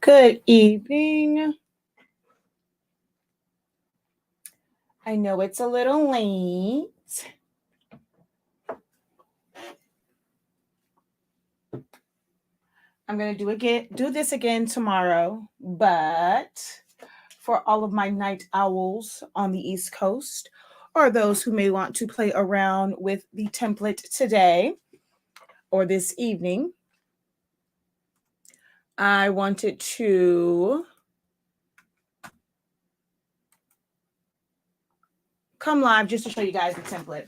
Good evening. I know it's a little late. I'm going to do this again tomorrow, but for all of my night owls on the East Coast or those who may want to play around with the template today or this evening, I wanted to come live just to show you guys the template.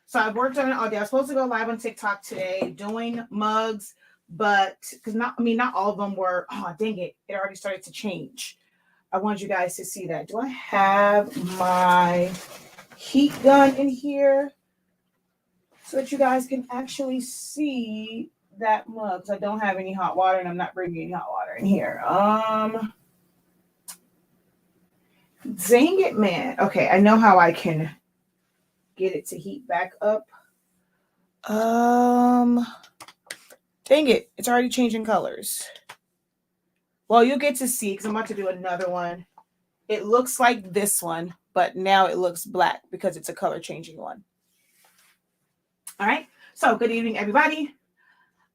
So I've worked on it all day. I was supposed to go live on TikTok today doing mugs, but because not all of them were. Oh, dang it! It already started to change. I want you guys to see that. Do I have my heat gun in here so that you guys can actually see that mug? Because I don't have any hot water, and I'm not bringing any hot water in here. Dang it, man. Okay, I know how I can get it to heat back up. Dang it, it's already changing colors. Well, you'll get to see because I'm about to do another one. It looks like this one, but now it looks black because it's a color changing one. All right, so good evening, everybody.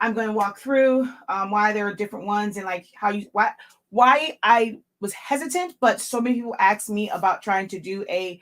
I'm going to walk through why there are different ones and like why I was hesitant, but so many people asked me about trying to do a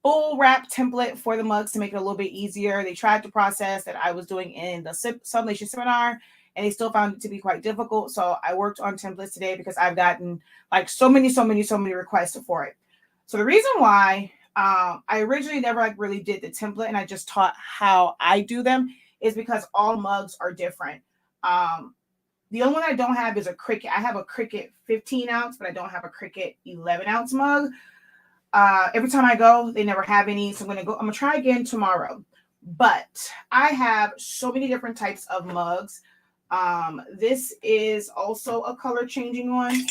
full wrap template for the mugs to make it a little bit easier. They tried the process that I was doing in the sublimation seminar, and they still found it to be quite difficult. So I worked on templates today because I've gotten like so many requests for it. So the reason why I originally never really did the template and I just taught how I do them is because all mugs are different. The only one I don't have is a Cricut. I have a Cricut 15 ounce, but I don't have a Cricut 11 ounce mug. Every time I go, they never have any. So I'm gonna try again tomorrow. But I have so many different types of mugs. This is also a color changing one.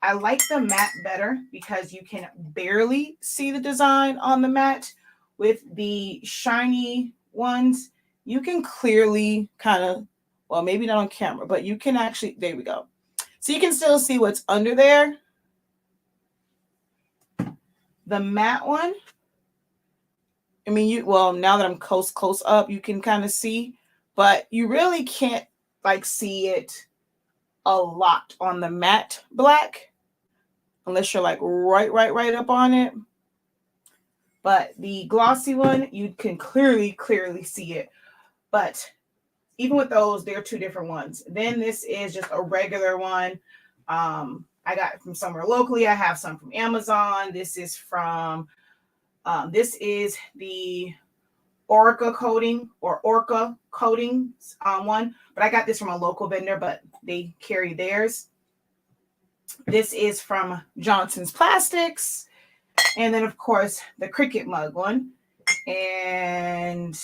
I like the matte better because you can barely see the design on the matte. With the shiny ones, you can clearly well, maybe not on camera, but you can actually, there we go. So you can still see what's under there. The matte one, I mean, now that I'm close up, you can kind of see, but you really can't see it a lot on the matte black unless you're like right up on it. But the glossy one, you can clearly see it. But even with those, they're two different ones. Then this is just a regular one. I got it from somewhere locally. I have some from Amazon. This is from this is the Orca coatings one, but I got this from a local vendor, but they carry theirs. This is from Johnson's Plastics, and then of course the Cricut mug one, and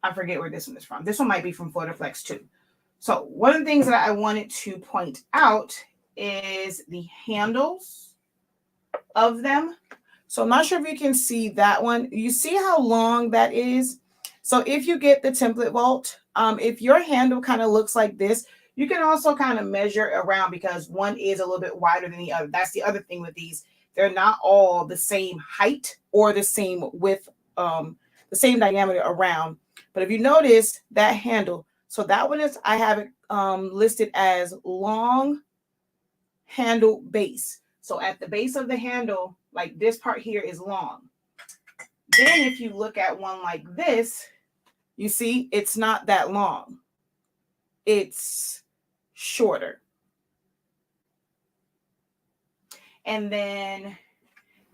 I forget where this one is from. This one might be from Flutterflex too. So one of the things that I wanted to point out is the handles of them. So I'm not sure if you can see that one. You see how long that is? So if you get the template vault, if your handle kind of looks like this, you can also kind of measure around because one is a little bit wider than the other. That's the other thing with these. They're not all the same height or the same width, the same diameter around. But if you notice that handle, so that one is, I have it listed as long handle base. So at the base of the handle, like this part here is long. Then if you look at one like this, you see it's not that long. It's shorter. And then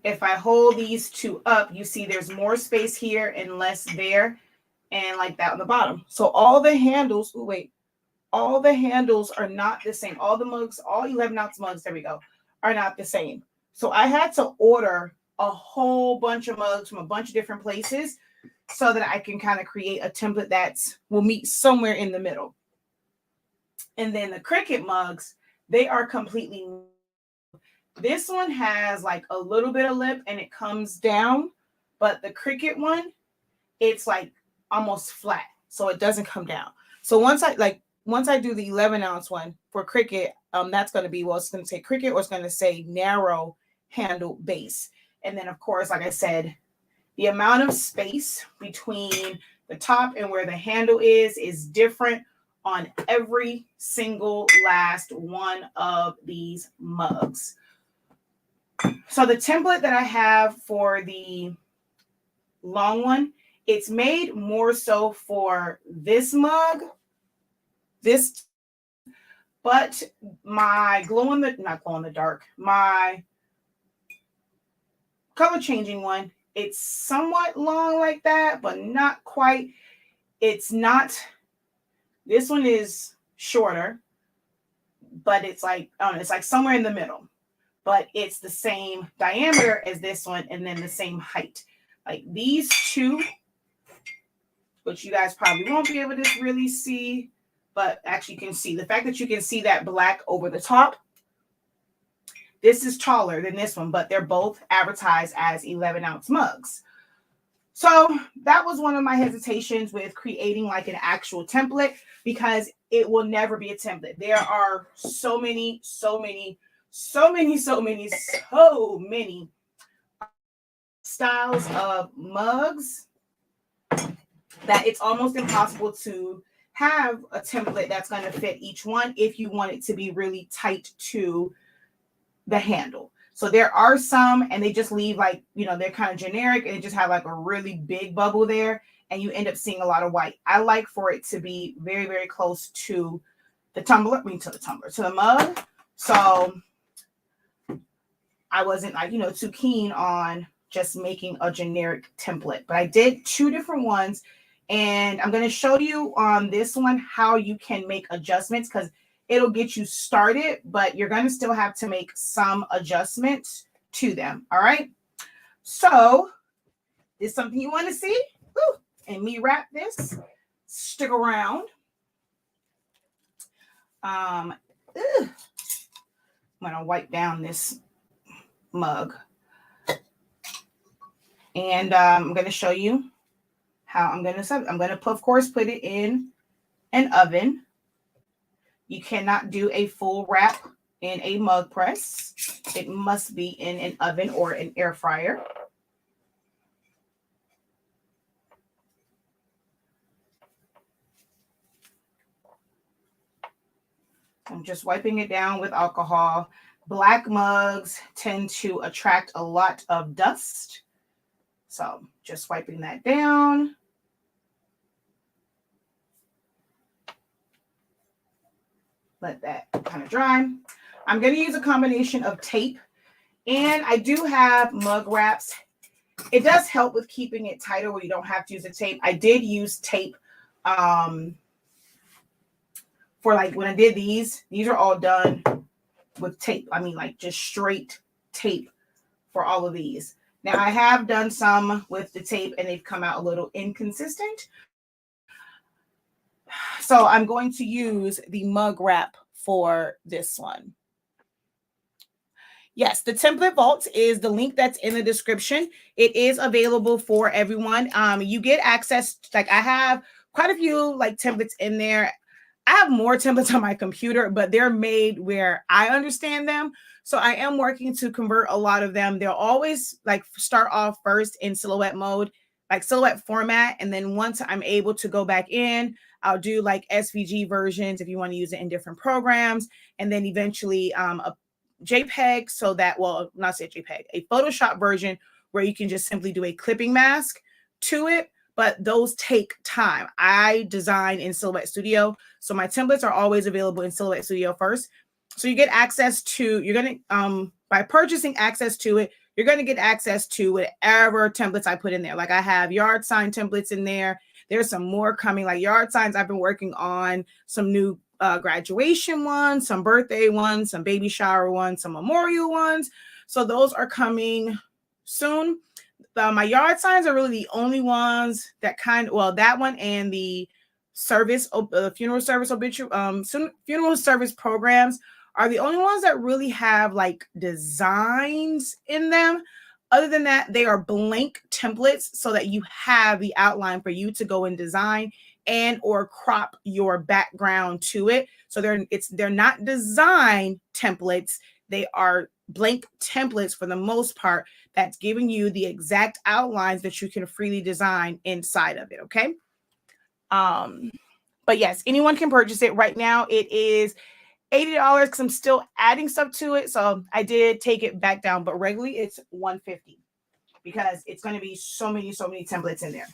if I hold these two up, you see there's more space here and less there, and like that on the bottom. So all the handles, all the handles are not the same. All the mugs, all 11 ounce mugs, there we go, are not the same. So I had to order a whole bunch of mugs from a bunch of different places so that I can kind of create a template that will meet somewhere in the middle. And then the Cricut mugs, they are completely, this one has like a little bit of lip and it comes down, but the Cricut one, it's like almost flat, so it doesn't come down. So once I once I do the 11-ounce one for Cricut, that's going to be, well, it's going to say Cricut or it's going to say narrow handle base. And then, of course, like I said, the amount of space between the top and where the handle is different on every single last one of these mugs. So the template that I have for the long one, it's made more so for this mug, but my not glow in the dark, my color changing one, it's somewhat long like that, but not quite. It's not, this one is shorter, but it's like, I don't know, it's like somewhere in the middle, but it's the same diameter as this one and then the same height. Like these two, which you guys probably won't be able to really see, but actually you can see the fact that you can see that black over the top. This is taller than this one, but they're both advertised as 11-ounce mugs. So that was one of my hesitations with creating like an actual template, because it will never be a template. There are so many styles of mugs that it's almost impossible to have a template that's going to fit each one if you want it to be really tight to the handle. So there are some, and they just leave like, you know, they're kind of generic and they just have like a really big bubble there, and you end up seeing a lot of white. I like for it to be very, very close to the tumbler, to the mug. So I wasn't like, you know, too keen on just making a generic template, but I did 2 different ones, and I'm going to show you on this one how you can make adjustments, because it'll get you started, but you're going to still have to make some adjustments to them. All right. So this is something you want to see. Woo. And me wrap this. Stick around. I'm going to wipe down this mug. And I'm going to show you how I'm going to, of course, put it in an oven. You cannot do a full wrap in a mug press. It must be in an oven or an air fryer. I'm just wiping it down with alcohol. Black mugs tend to attract a lot of dust. So just wiping that down. Let that kind of dry. I'm going to use a combination of tape, and I do have mug wraps. It does help with keeping it tighter where you don't have to use the tape. I did use tape for like when I did these are all done with tape. I mean, like just straight tape for all of these. Now I have done some with the tape and they've come out a little inconsistent. So I'm going to use the mug wrap for this one. Yes, the Template Vault is the link that's in the description. It is available for everyone. You get access, like I have quite a few like templates in there. I have more templates on my computer, but they're made where I understand them. So I am working to convert a lot of them. They'll always like start off first in silhouette mode, like silhouette format. And then once I'm able to go back in, I'll do like SVG versions if you want to use it in different programs. And then eventually a JPEG, so that, well, not say JPEG, a Photoshop version where you can just simply do a clipping mask to it. But those take time. I design in Silhouette Studio, so my templates are always available in Silhouette Studio first. So you get access to, you're going to, by purchasing access to it, you're going to get access to whatever templates I put in there. Like I have yard sign templates in there. There's some more coming, like yard signs. I've been working on some new graduation ones, some birthday ones, some baby shower ones, some memorial ones. So those are coming soon. My yard signs are really the only ones that that one and the service, funeral service funeral service programs are the only ones that really have like designs in them. Other than that, they are blank templates so that you have the outline for you to go and design and or crop your background to it. So they're not design templates. They are blank templates for the most part that's giving you the exact outlines that you can freely design inside of it. Okay. But yes, anyone can purchase it right now. It is $80 because I'm still adding stuff to it. So I did take it back down, but regularly it's $150 because it's going to be so many templates in there.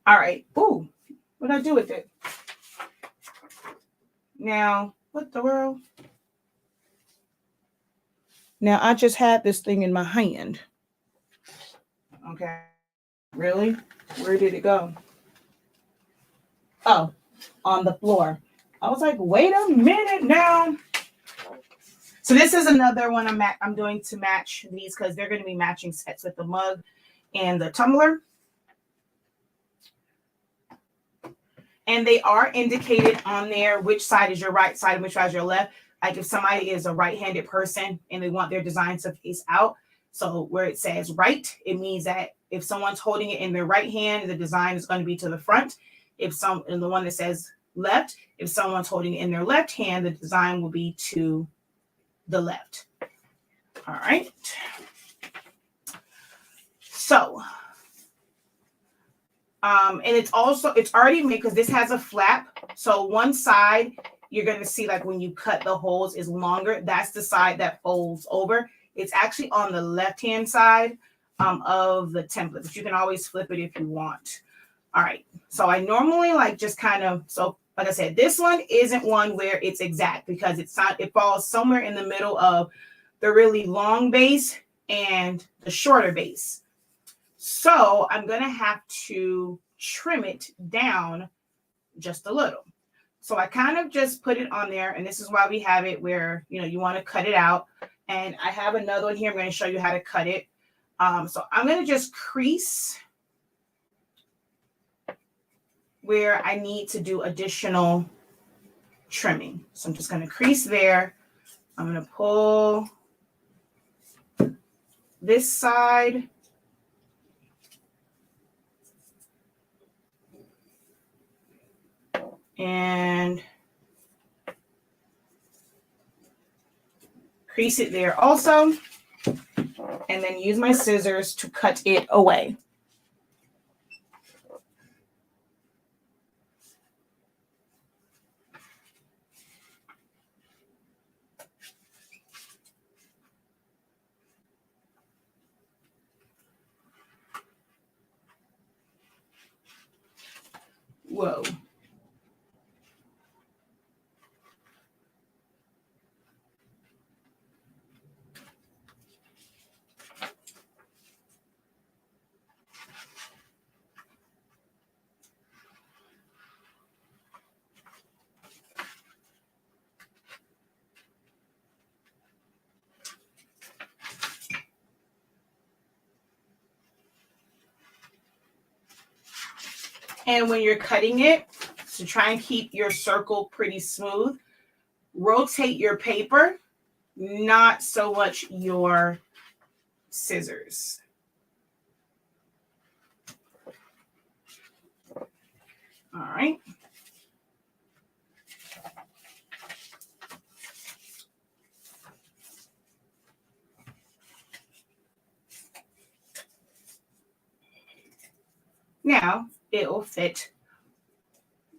All right. Ooh, what did I do with it? Now, what the world? Now I just had this thing in my hand. Okay. Really? Where did it go? Oh, on the floor. I was like, wait a minute now. So this is another one I'm doing to match these because they're going to be matching sets with the mug and the tumbler. And they are indicated on there which side is your right side and which side is your left. Like if somebody is a right-handed person and they want their design to face out. So where it says right, it means that if someone's holding it in their right hand, the design is going to be to the front. And the one that says left, if someone's holding it in their left hand, the design will be to the left. All right. So, and it's already made because this has a flap. So one side you're going to see like when you cut the holes is longer. That's the side that folds over. It's actually on the left-hand side of the template, but you can always flip it if you want. All right. So I normally like just kind of, so like I said, this one isn't one where it's exact because it falls somewhere in the middle of the really long base and the shorter base. So I'm going to have to trim it down just a little. So I kind of just put it on there, and this is why we have it where, you want to cut it out. And I have another one here. I'm going to show you how to cut it. So I'm going to just crease where I need to do additional trimming. So I'm just going to crease there. I'm going to pull this side. And crease it there also. And then use my scissors to cut it away. Whoa. And when you're cutting it, to try and keep your circle pretty smooth, rotate your paper, not so much your scissors. All right. Now it will fit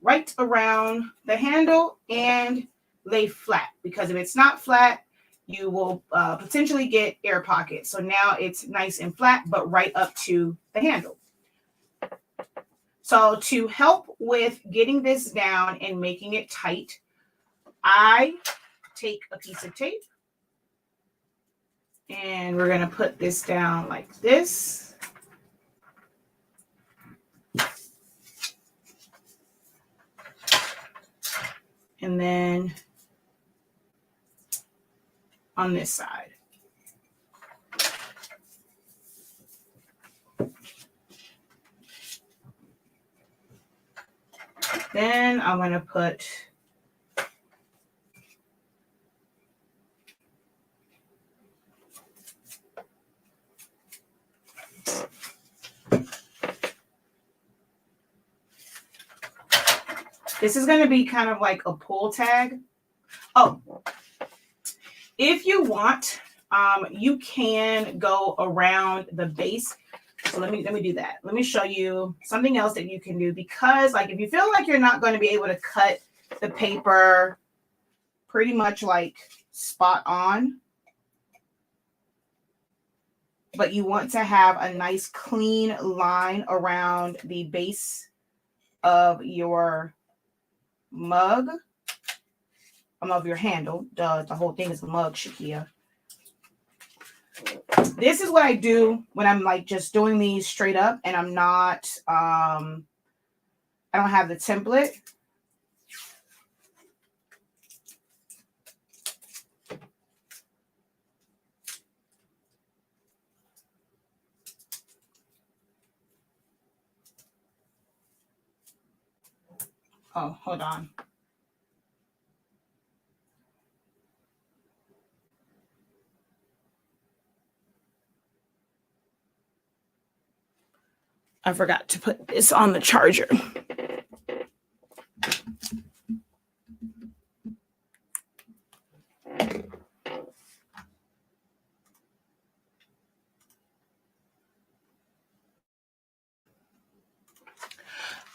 right around the handle and lay flat, because if it's not flat, you will potentially get air pockets. So now it's nice and flat, but right up to the handle. So to help with getting this down and making it tight, I take a piece of tape and we're going to put this down like this. And then on this side. Then I'm going to put This is going to be kind of like a pull tag. Oh, if you want, you can go around the base. So let me do that. Let me show you something else that you can do, because like if you feel like you're not going to be able to cut the paper pretty much like spot on, but you want to have a nice clean line around the base of your mug, of your handle. The whole thing is a mug, Shakia. This is what I do when I'm like just doing these straight up and I'm not, I don't have the template. Oh, hold on. I forgot to put this on the charger.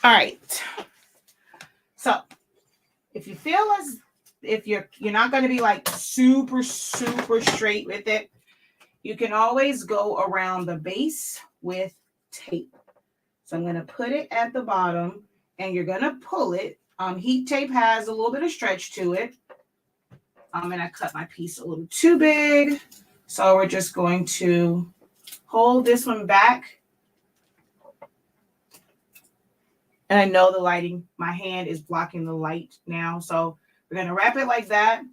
All right. So if you feel as if you're not going to be like super straight with it, you can always go around the base with tape. So I'm going to put it at the bottom and you're going to pull it. Heat tape has a little bit of stretch to it. And I cut my piece a little too big. So we're just going to hold this one back. And I know the lighting, my hand is blocking the light now. So we're going to wrap it like that.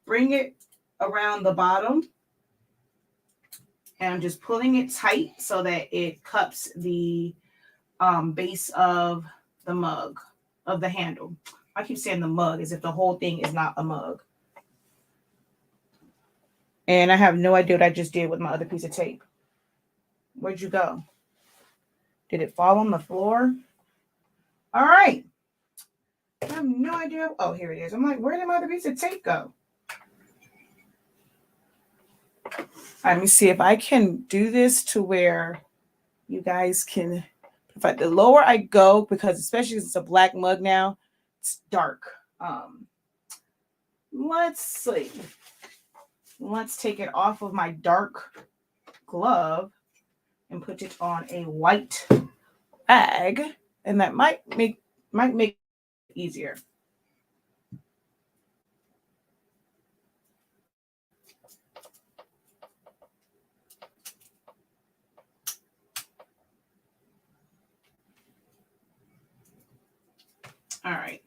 Bring it around the bottom. And I'm just pulling it tight so that it cups the base of the mug, of the handle. I keep saying the mug as if the whole thing is not a mug. And I have no idea what I just did with my other piece of tape. Where'd you go? Did it fall on the floor? All right. I have no idea. Oh, here it is. I'm like, where did my other piece of tape go? Let me see if I can do this to where you guys can. If the lower I go, because especially because it's a black mug now, it's dark. Let's see. Let's take it off of my dark glove and put it on a white bag, and that might make it easier. All right.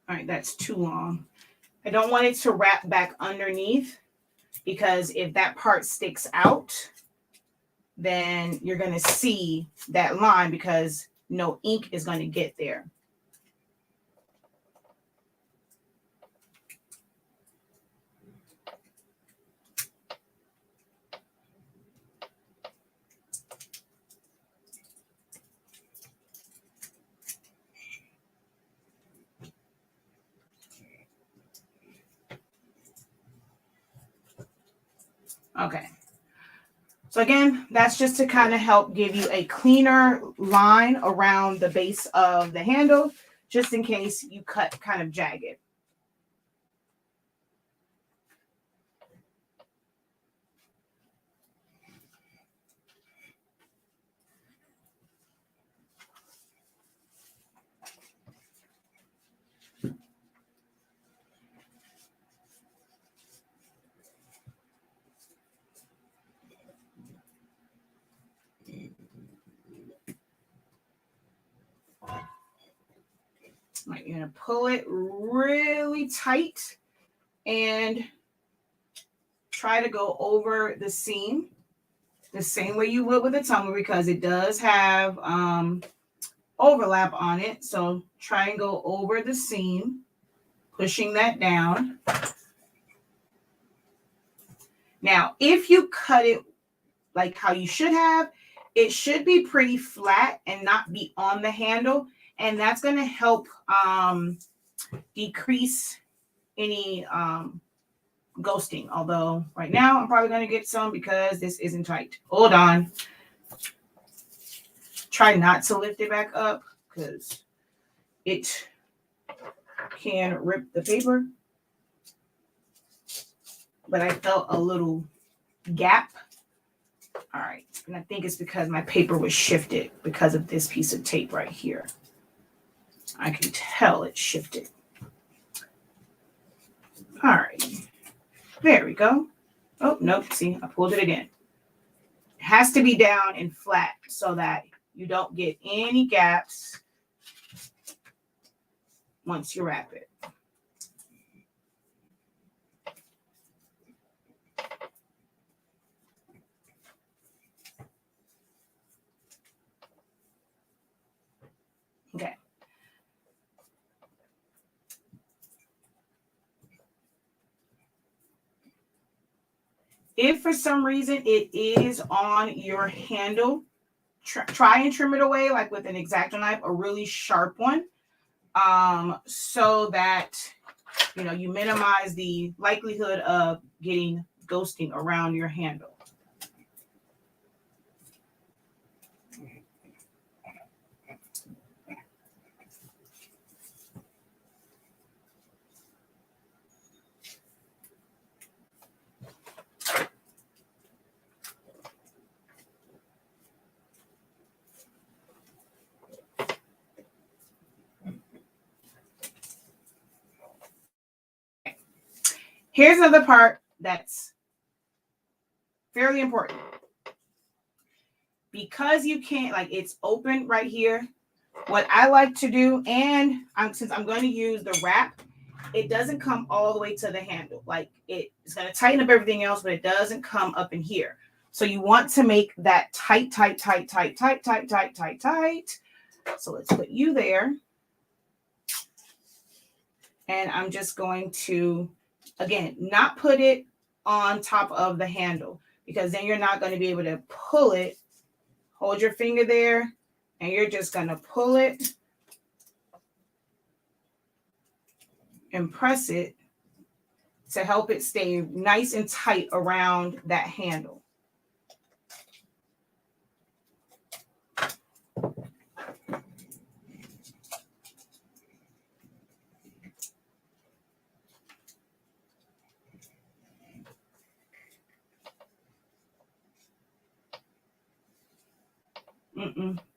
All right, that's too long. I don't want it to wrap back underneath, because if that part sticks out, then you're going to see that line because no ink is going to get there. Okay. So again, that's just to kind of help give you a cleaner line around the base of the handle, just in case you cut kind of jagged. Right, you're going to pull it really tight and try to go over the seam the same way you would with a tumbler, because it does have overlap on it. So try and go over the seam, pushing that down. Now, if you cut it like how you should have, it should be pretty flat and not be on the handle. And that's going to help decrease any ghosting. Although right now I'm probably going to get some because this isn't tight. Hold on. Try not to lift it back up because it can rip the paper. But I felt a little gap. All right. And I think it's because my paper was shifted because of this piece of tape right here. I can tell it shifted. All right. There we go. Oh, nope. See, I pulled it again. It has to be down and flat so that you don't get any gaps once you wrap it. Okay. If for some reason it is on your handle, try and trim it away like with an X-Acto knife, a really sharp one, so that you minimize the likelihood of getting ghosting around your handle. Here's another part that's fairly important. Because you can't, like, it's open right here. What I like to do, and since I'm going to use the wrap, it doesn't come all the way to the handle. Like, it's going to tighten up everything else, but it doesn't come up in here. So you want to make that tight, tight, tight, tight, tight, tight, tight, tight, tight. So let's put you there. And I'm just going to, again, not put it on top of the handle, because then you're not going to be able to pull it. Hold your finger there, and you're just going to pull it and press it to help it stay nice and tight around that handle.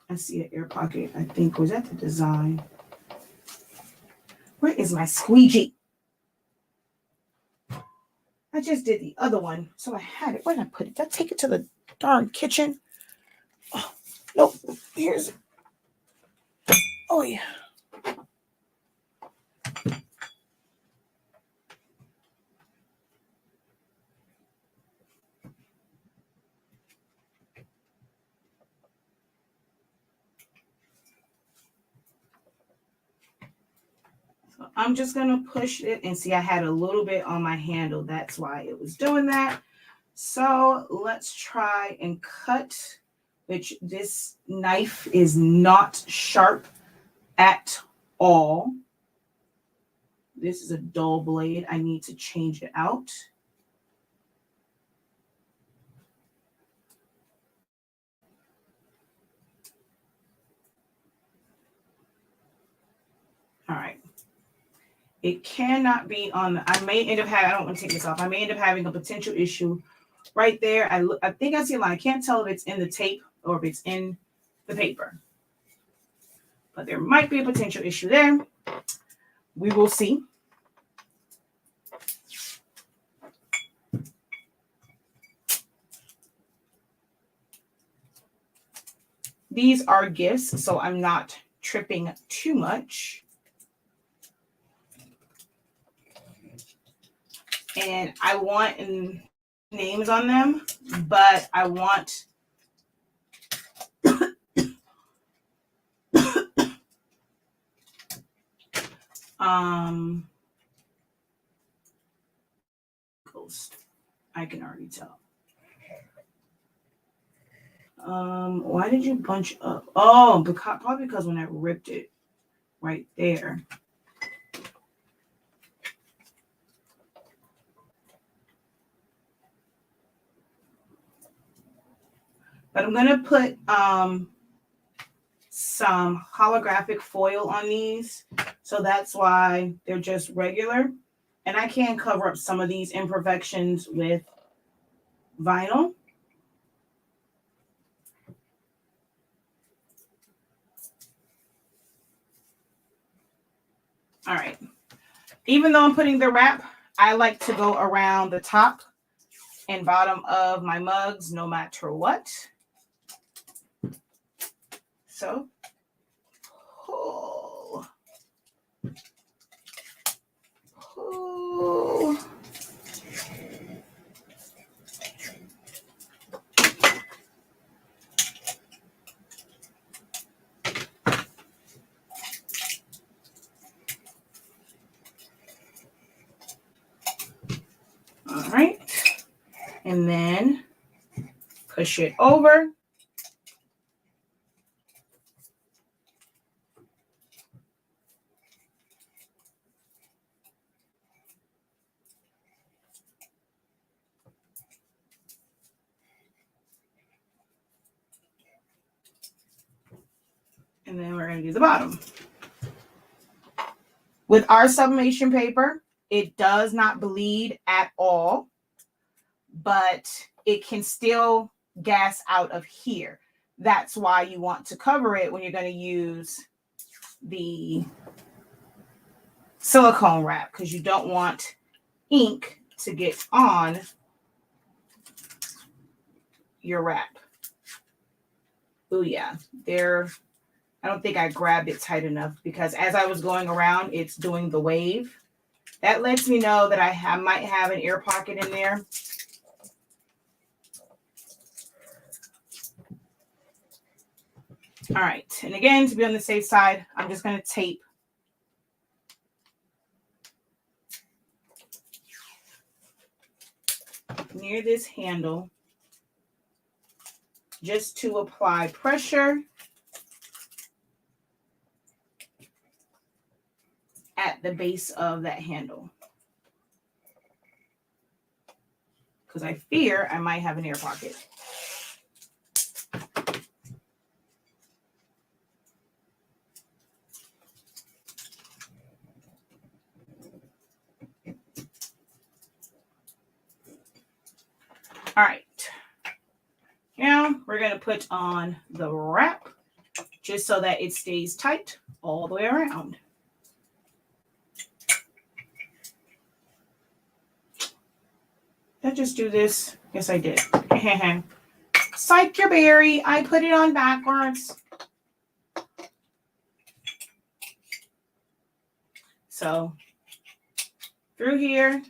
I see an air pocket. I think, was that the design? Where is my squeegee? I just did the other one, so I had it. Where did I put it? Did I take it to the darn kitchen? Oh, nope. Here's it. Oh, yeah. So I'm just going to push it, and see, I had a little bit on my handle. That's why it was doing that. So let's try and cut, which this knife is not sharp at all. This is a dull blade. I need to change it out. All right. It cannot be on. I may end up having, I don't want to take this off. I may end up having a potential issue right there. I think I see a line. I can't tell if it's in the tape or if it's in the paper. But there might be a potential issue there. We will see. These are gifts, so I'm not tripping too much. And I want names on them, but I want ghost. I can already tell. Why did you bunch up? Oh, because probably because when I ripped it right there. But I'm gonna put some holographic foil on these, so that's why they're just regular. And I can cover up some of these imperfections with vinyl. All right. Even though I'm putting the wrap, I like to go around the top and bottom of my mugs no matter what. So, pull. Pull. All right. And then push it over. And then we're going to do the bottom. With our sublimation paper, it does not bleed at all, but it can still gas out of here. That's why you want to cover it when you're going to use the silicone wrap, because you don't want ink to get on your wrap. Oh yeah, I don't think I grabbed it tight enough, because as I was going around, it's doing the wave. That lets me know that I might have an air pocket in there. All right, and again, to be on the safe side, I'm just going to tape near this handle just to apply pressure at the base of that handle, because I fear I might have an air pocket. All right, now we're going to put on the wrap just so that it stays tight all the way around. Did I just do this? Yes, I did. Psych your berry. I put it on backwards. So through here,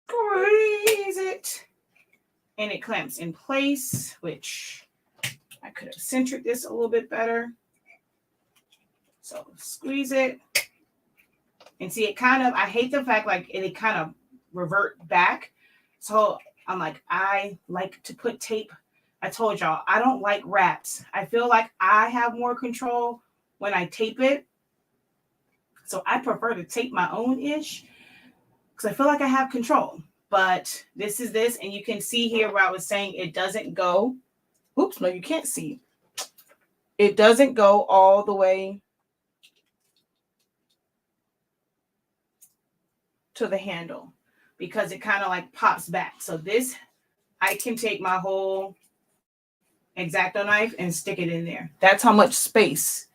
squeeze it, and it clamps in place, which I could have centered this a little bit better. So squeeze it, and see it kind of, I hate the fact like it kind of revert back. So I'm like, I like to put tape. I told y'all, I don't like wraps. I feel like I have more control when I tape it. So I prefer to tape my own ish, because I feel like I have control. But this is this, and you can see here where I was saying it doesn't go. Oops, no, you can't see. It doesn't go all the way to the handle, because it kind of like pops back. So this, I can take my whole X-Acto knife and stick it in there. That's how much space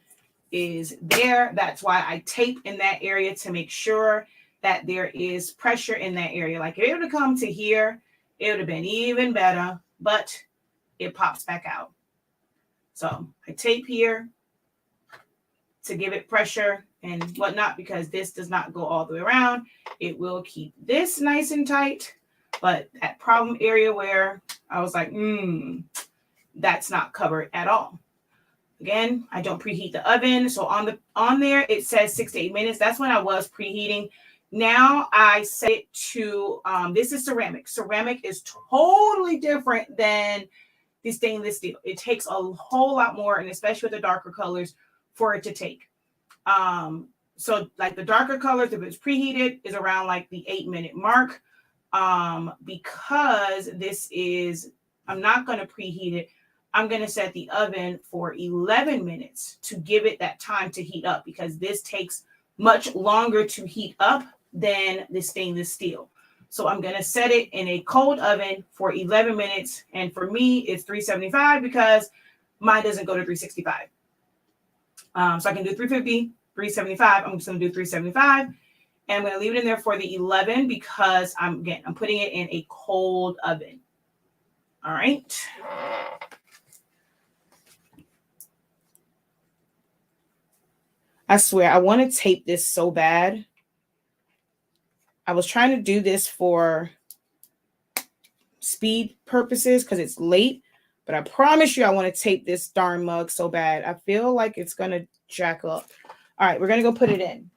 is there. That's why I tape in that area, to make sure that there is pressure in that area. Like if it would have come to here, it would have been even better, but it pops back out. So I tape here to give it pressure and whatnot, because this does not go all the way around. It will keep this nice and tight, but that problem area where I was like, that's not covered at all. Again, I don't preheat the oven. So on there, it says 6 to 8 minutes. That's when I was preheating. Now I set it to, this is ceramic. Ceramic is totally different than the stainless steel. It takes a whole lot more, and especially with the darker colors, for it to take. So like the darker colors, if it's preheated, is around like the 8-minute mark. Because this is, I'm not going to preheat it. I'm going to set the oven for 11 minutes to give it that time to heat up, because this takes much longer to heat up than the stainless steel. So I'm going to set it in a cold oven for 11 minutes. And for me, it's 375 because mine doesn't go to 365. So I can do 350, 375. I'm just going to do 375. And I'm going to leave it in there for the 11 because I'm putting it in a cold oven. All right. I swear, I want to tape this so bad. I was trying to do this for speed purposes because it's late, but I promise you I want to tape this darn mug so bad. I feel like it's going to jack up. All right, we're going to go put it in.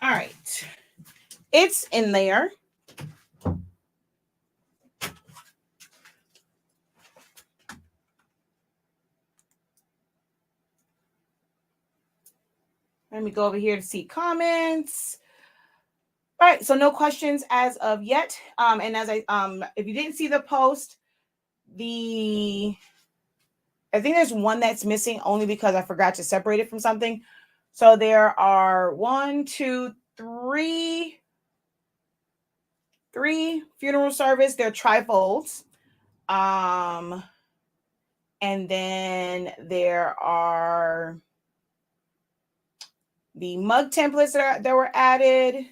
All right. It's in there. Let me go over here to see comments. All right, so no questions as of yet. And as I if you didn't see the post, I think there's one that's missing only because I forgot to separate it from something. So there are 3 funeral service. They're trifolds. And then there are the mug templates that were added.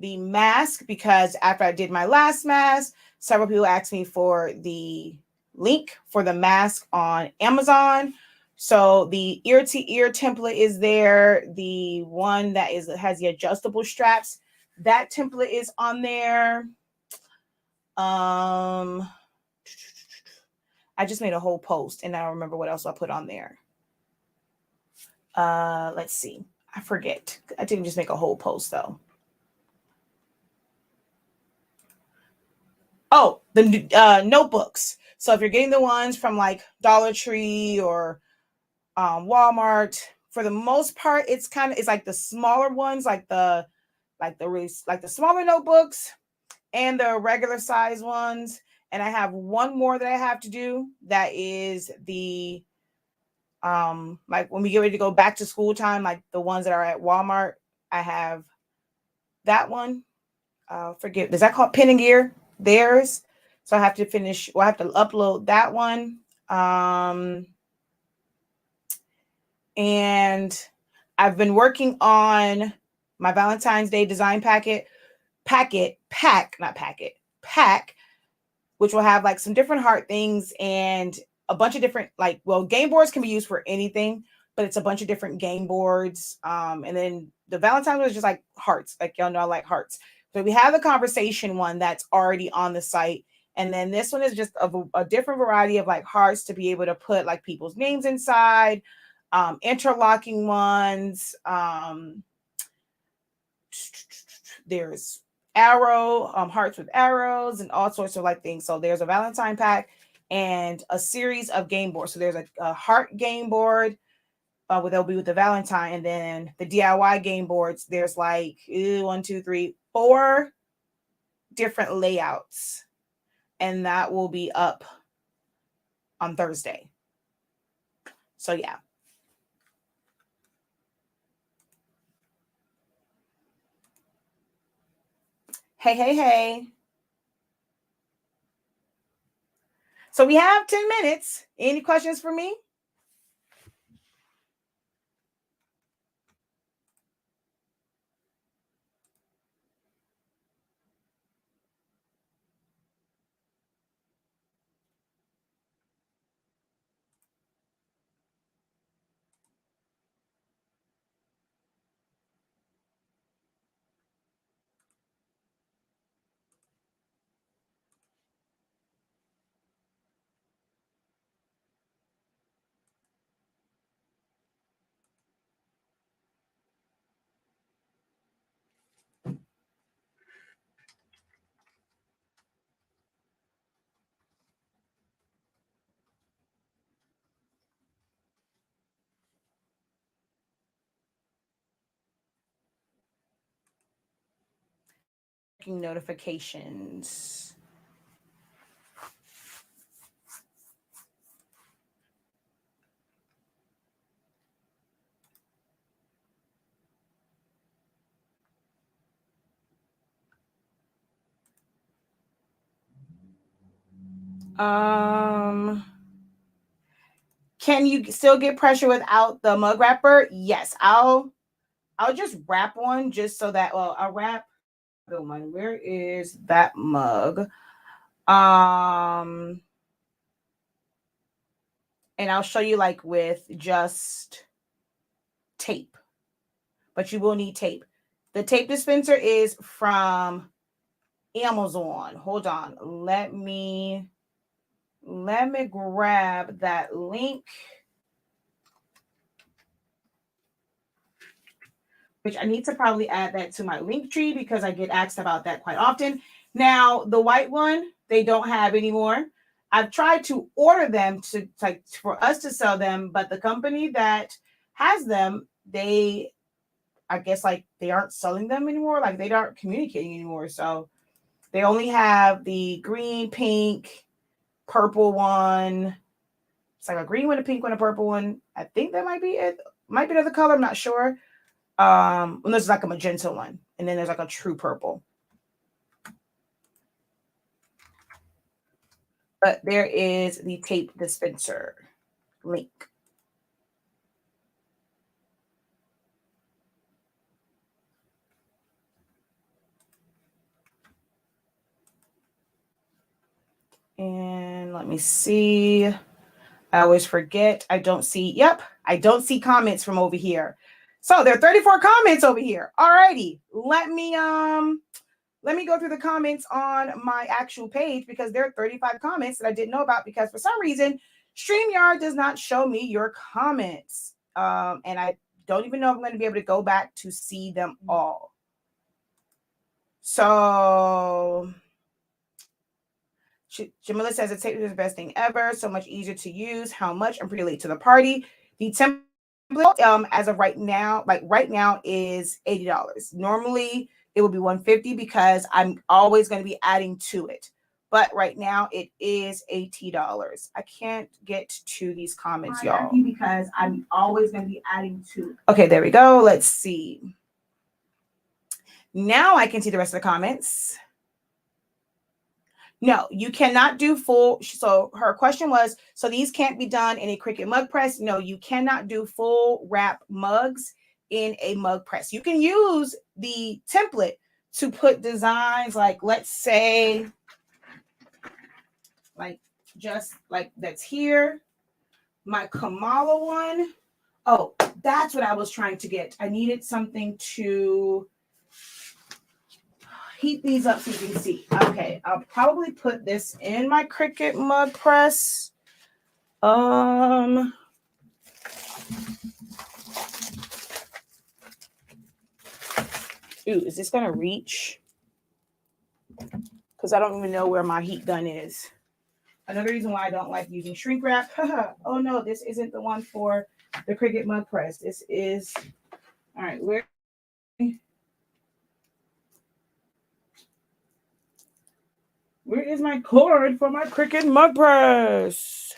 The mask, because after I did my last mask, several people asked me for the link for the mask on Amazon. So the ear-to-ear template is there. The one that has the adjustable straps, that template is on there. I just made a whole post and I don't remember what else I put on there. Let's see. I forget. I didn't just make a whole post though. Oh, the notebooks. So if you're getting the ones from like Dollar Tree or Walmart, for the most part, it's like the smaller ones, like the smaller notebooks and the regular size ones. And I have one more that I have to do. That is the like when we get ready to go back to school time, like the ones that are at Walmart. I have that one. Forget, is that called Pen and Gear? Theirs. So I have to finish, I have to upload that one. And I've been working on my Valentine's Day design pack, which will have like some different heart things and a bunch of different, like, well, game boards can be used for anything, but it's a bunch of different game boards. And then the Valentine's was just like hearts, like y'all know I like hearts. So we have the conversation one that's already on the site. And then this one is just a different variety of like hearts to be able to put like people's names inside, interlocking ones. There's hearts with arrows and all sorts of like things. So there's a Valentine pack and a series of game boards. So there's a heart game board, they'll be with the Valentine, and then the DIY game boards. There's like 4 different layouts and that will be up on Thursday. So yeah. Hey. So we have 10 minutes. Any questions for me? Notifications. Can you still get pressure without the mug wrapper? Yes, I'll just wrap one just so that, well, I'll wrap. Where is that mug? And I'll show you like with just tape, but you will need tape. The tape dispenser is from Amazon. Hold on. Let me grab that link. Which I need to probably add that to my link tree because I get asked about that quite often. Now, the white one, they don't have anymore. I've tried to order them to like for us to sell them, but the company that has them, I guess like they aren't selling them anymore. Like they aren't communicating anymore. So they only have the green, pink, purple one. It's like a green one, a pink one, a purple one. I think that might be it. Might be another color. I'm not sure. And there's like a magenta one, and then there's like a true purple. But there is the tape dispenser link. And let me see. I always forget. I don't see. Yep, I don't see comments from over here. So there are 34 comments over here. Alrighty, let me go through the comments on my actual page because there are 35 comments that I didn't know about because for some reason StreamYard does not show me your comments. And I don't even know if I'm going to be able to go back to see them all. So Jamila says the tape is the best thing ever. So much easier to use. How much? I'm pretty late to the party. The template, as of right now, is $80. Normally it would be $150 because I'm always going to be adding to it. But right now it is $80. I can't get to these comments, y'all. Because I'm always going to be adding to it. Okay, there we go. Let's see. Now I can see the rest of the comments. No, you cannot do full. So her question was, so these can't be done in a Cricut mug press. No, you cannot do full wrap mugs in a mug press. You can use the template to put designs like, let's say, like just like that's here. My Kamala one. Oh, that's what I was trying to get. I needed something to heat these up so you can see. Okay, I'll probably put this in my Cricut mug press. Ooh, is this gonna reach? Because I don't even know where my heat gun is. Another reason why I don't like using shrink wrap. Oh no, this isn't the one for the Cricut mug press. This is, all right, where? Where is my cord for my Cricut mug press?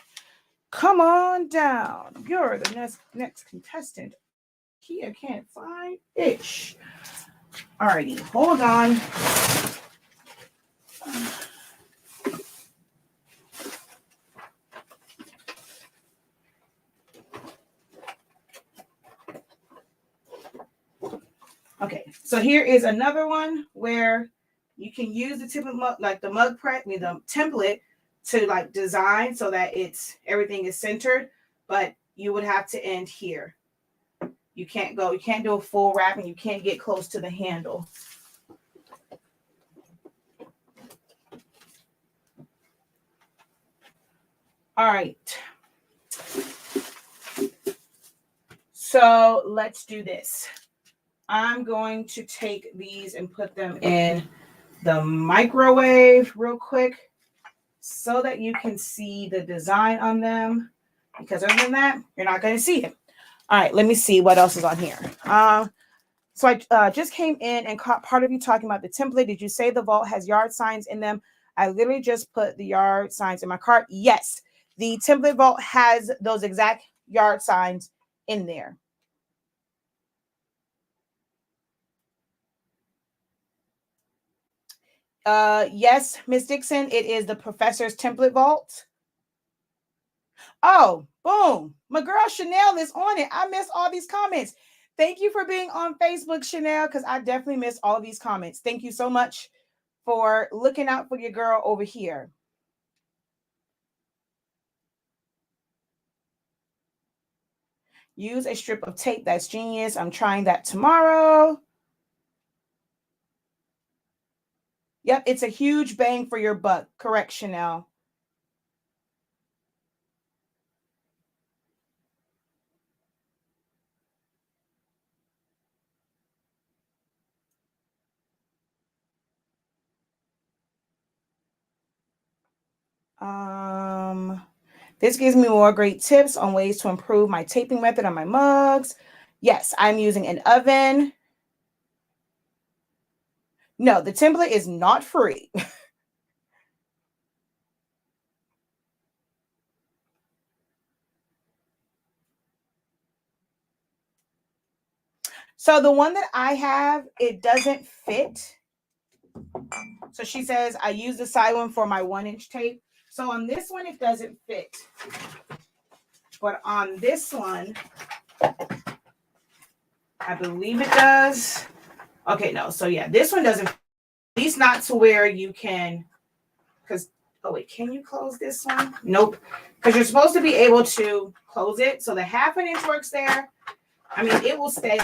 Come on down. You're the next contestant. Kia can't find ish. Alrighty, hold on. Okay, so here is another one where you can use the template, like the mug prep, the template to like design so that it's everything is centered, but you would have to end here. You can't do a full wrap, and you can't get close to the handle. All right. So let's do this. I'm going to take these and put them in the microwave real quick so that you can see the design on them, because other than that, you're not going to see it. All right, let me see what else is on here. So I just came in and caught part of you talking about the template. Did you say the vault has yard signs in them? I literally just put the yard signs in my cart. Yes, the template vault has those exact yard signs in there. Yes, Miss Dixon, it is the professor's template vault. Oh, boom. My girl Chanel is on it. I missed all these comments. Thank you for being on Facebook, Chanel, because I definitely missed all these comments. Thank you so much for looking out for your girl over here. Use a strip of tape. That's genius. I'm trying that tomorrow. Yep, it's a huge bang for your buck. Correct, Chanel. This gives me more great tips on ways to improve my taping method on my mugs. Yes, I'm using an oven. No, the template is not free. So the one that I have, it doesn't fit. So she says I use the side one for my 1-inch tape. So on this one, it doesn't fit. But on this one, I believe it does. Okay, no. So yeah, this one doesn't, at least not to where you can, because, oh wait, can you close this one? Nope. Because you're supposed to be able to close it. So the 1/2 inch works there. I mean, it will stay,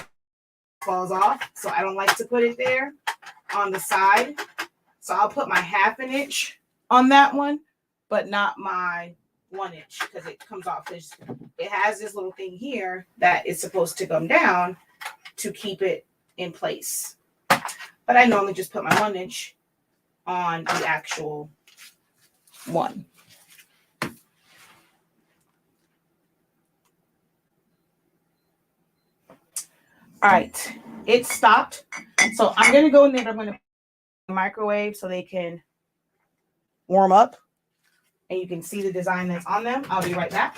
falls off. So I don't like to put it there on the side. So I'll put my 1/2 inch on that one, but not my 1-inch, because it comes off. It has this little thing here that is supposed to come down to keep it in place. But I normally just put my 1-inch on the actual one. All right, it stopped. So I'm gonna go in there. I'm gonna microwave so they can warm up and you can see the design that's on them. I'll be right back.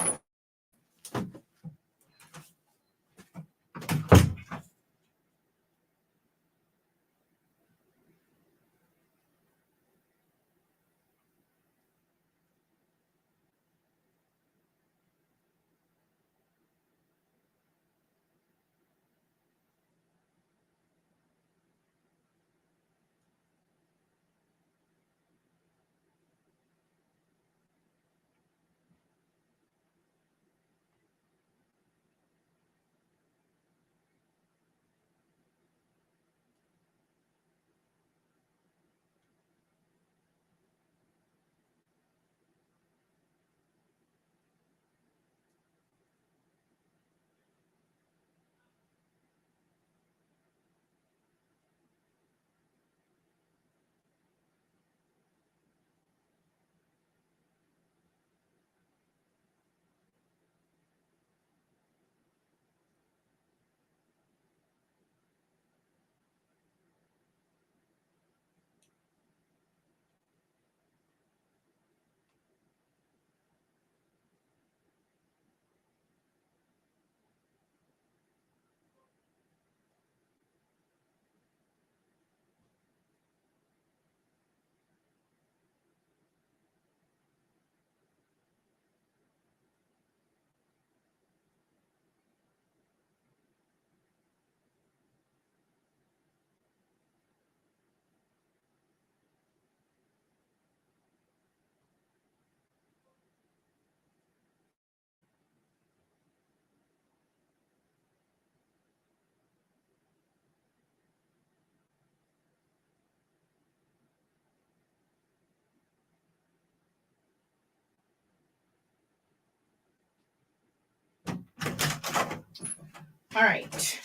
All right.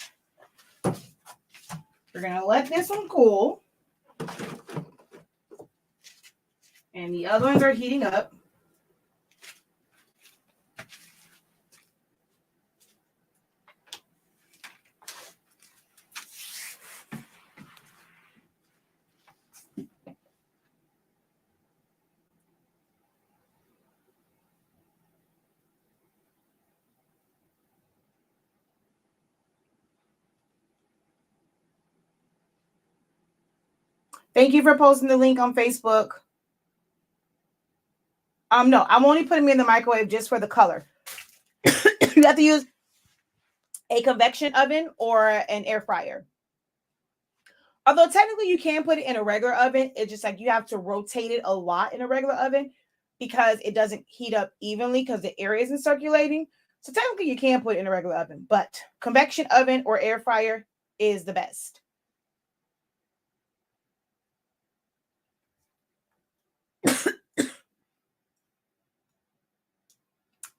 We're going to let this one cool. And the other ones are heating up. Thank you for posting the link on Facebook. No, I'm only putting them in the microwave just for the color. You have to use a convection oven or an air fryer. Although technically you can put it in a regular oven, it's just like you have to rotate it a lot in a regular oven because it doesn't heat up evenly because the air isn't circulating. So technically you can put it in a regular oven, but convection oven or air fryer is the best.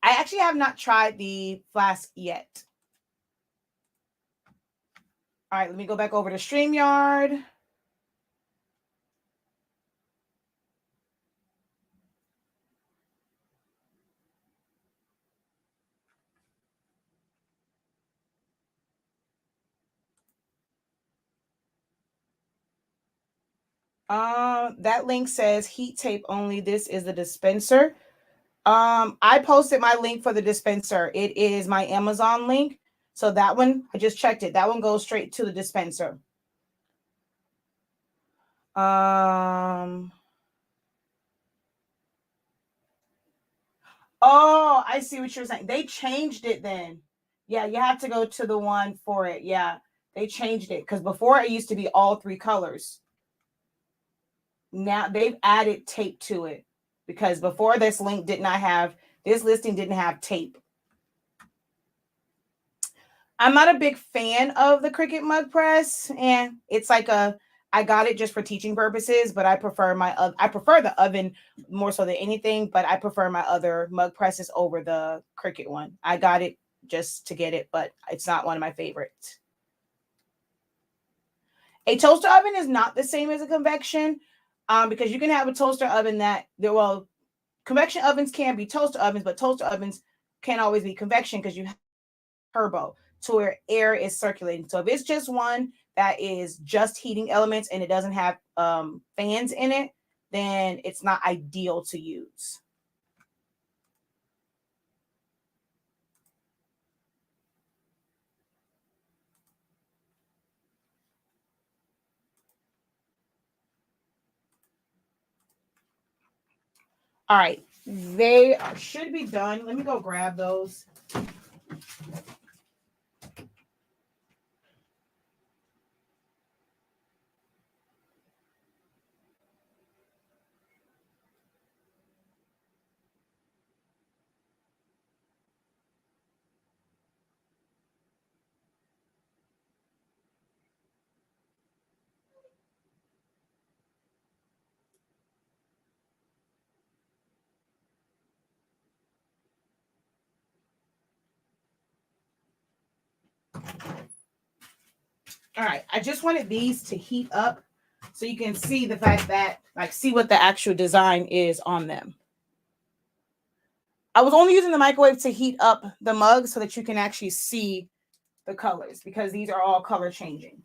I actually have not tried the flask yet. All right, let me go back over to StreamYard. That link says heat tape only. This is the dispenser. I posted my link for the dispenser. It is my Amazon link. So that one, I just checked it. That one goes straight to the dispenser. Oh, I see what you're saying. They changed it then. Yeah, you have to go to the one for it. Yeah, they changed it because before it used to be all three colors. Now they've added tape to it because before this listing didn't have tape. I'm not a big fan of the Cricut mug press, and it's like I got it just for teaching purposes, but I prefer the oven more so than anything, but I prefer my other mug presses over the Cricut one. I got it just to get it, but it's not one of my favorites. A toaster oven is not the same as a convection, because you can have a toaster oven convection ovens can be toaster ovens, but toaster ovens can't always be convection because you have turbo to where air is circulating. So if it's just one that is just heating elements and it doesn't have fans in it, then it's not ideal to use. All right, they should be done. Let me go grab those. All right, I just wanted these to heat up so you can see the fact that, see what the actual design is on them. I was only using the microwave to heat up the mug so that you can actually see the colors because these are all color changing.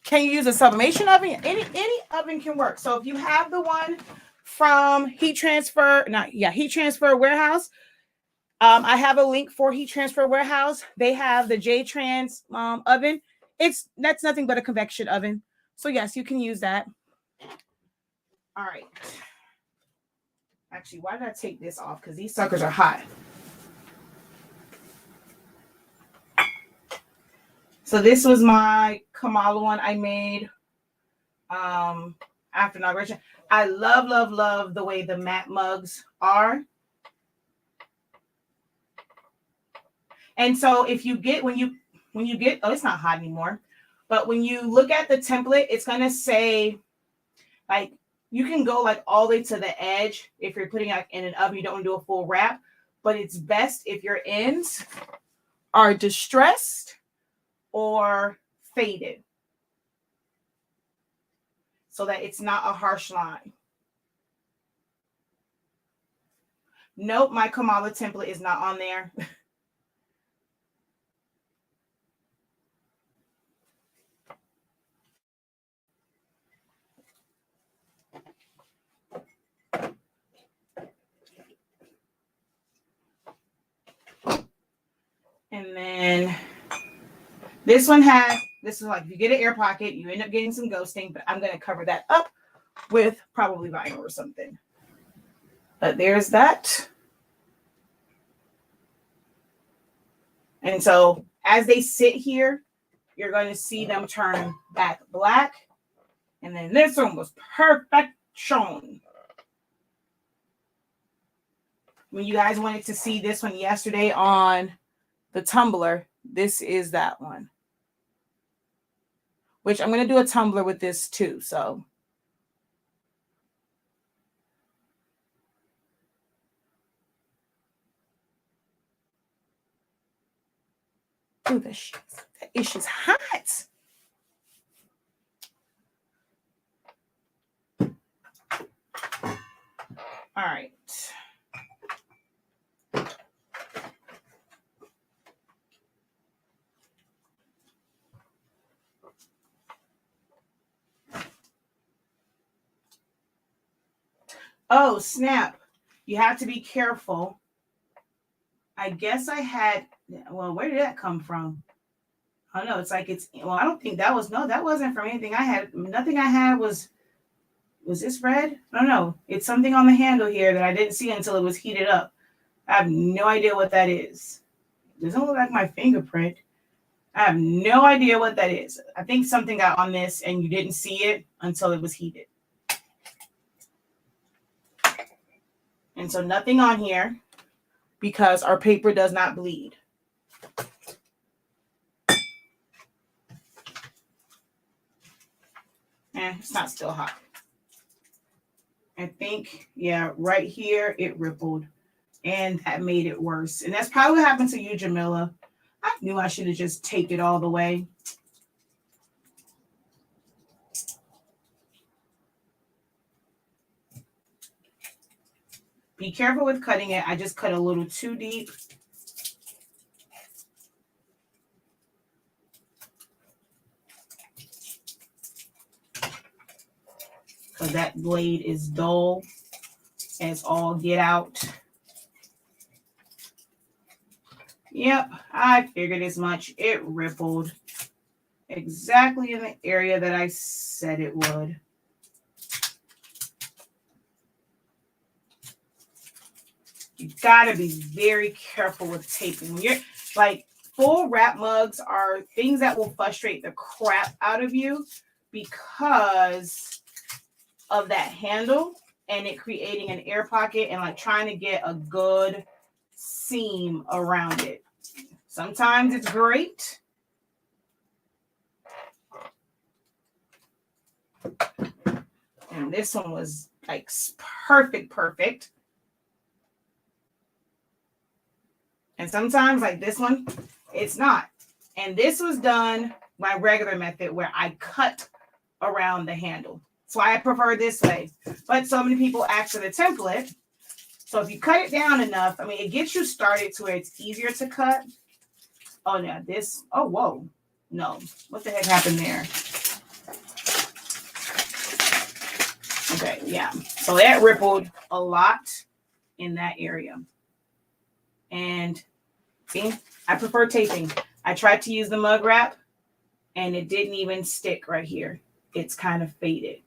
Can you use a sublimation oven? Any oven can work. So if you have the one from Heat Transfer Warehouse, I have a link for Heat Transfer Warehouse. They have the J-Trans oven. That's nothing but a convection oven. So yes, you can use that. All right. Actually, why did I take this off? Because these suckers are hot. So this was my Kamala one I made. I after inauguration. I love, love, love the way the matte mugs are. And so if you get, when you get, oh, it's not hot anymore. But when you look at the template, it's going to say, like, you can go like all the way to the edge if you're putting it in an oven, you don't want to do a full wrap. But it's best if your ends are distressed or faded, so that it's not a harsh line. Nope, my Kamala template is not on there. And then this one had, this is like, if you get an air pocket, you end up getting some ghosting, but I'm going to cover that up with probably vinyl or something. But there's that. And so as they sit here, you're going to see them turn back black. And then this one was perfection. When you guys wanted to see this one yesterday on the tumbler, this is that one. Which I'm going to do a tumbler with this too, so. Ooh, that ish is hot. All right. Oh, snap. You have to be careful. I guess I had, well, where did that come from? I don't know. It's like it's, well, I don't think that was, no, that wasn't from anything I had. Nothing I had was this red? I don't know. It's something on the handle here that I didn't see until it was heated up. I have no idea what that is. It doesn't look like my fingerprint. I have no idea what that is. I think something got on this and you didn't see it until it was heated. And so nothing on here because our paper does not bleed. It's not still hot. I think, yeah, right here it rippled and that made it worse. And that's probably what happened to you, Jamila. I knew I should have just taped it all the way. Be careful with cutting it. I just cut a little too deep. Because that blade is dull as all get out. Yep, I figured as much. It rippled exactly in the area that I said it would. You gotta be very careful with taping. When you're like, full wrap mugs are things that will frustrate the crap out of you because of that handle and it creating an air pocket and like trying to get a good seam around it. Sometimes it's great. And this one was like perfect. And sometimes like this one, it's not. And this was done my regular method where I cut around the handle. That's why I prefer this way. But so many people ask for the template. So if you cut it down enough, I mean, it gets you started to where it's easier to cut. Oh, yeah, this. Oh, whoa. No. What the heck happened there? Okay, yeah. So that rippled a lot in that area. And see, I prefer taping. I tried to use the mug wrap and it didn't even stick right here. It's kind of faded.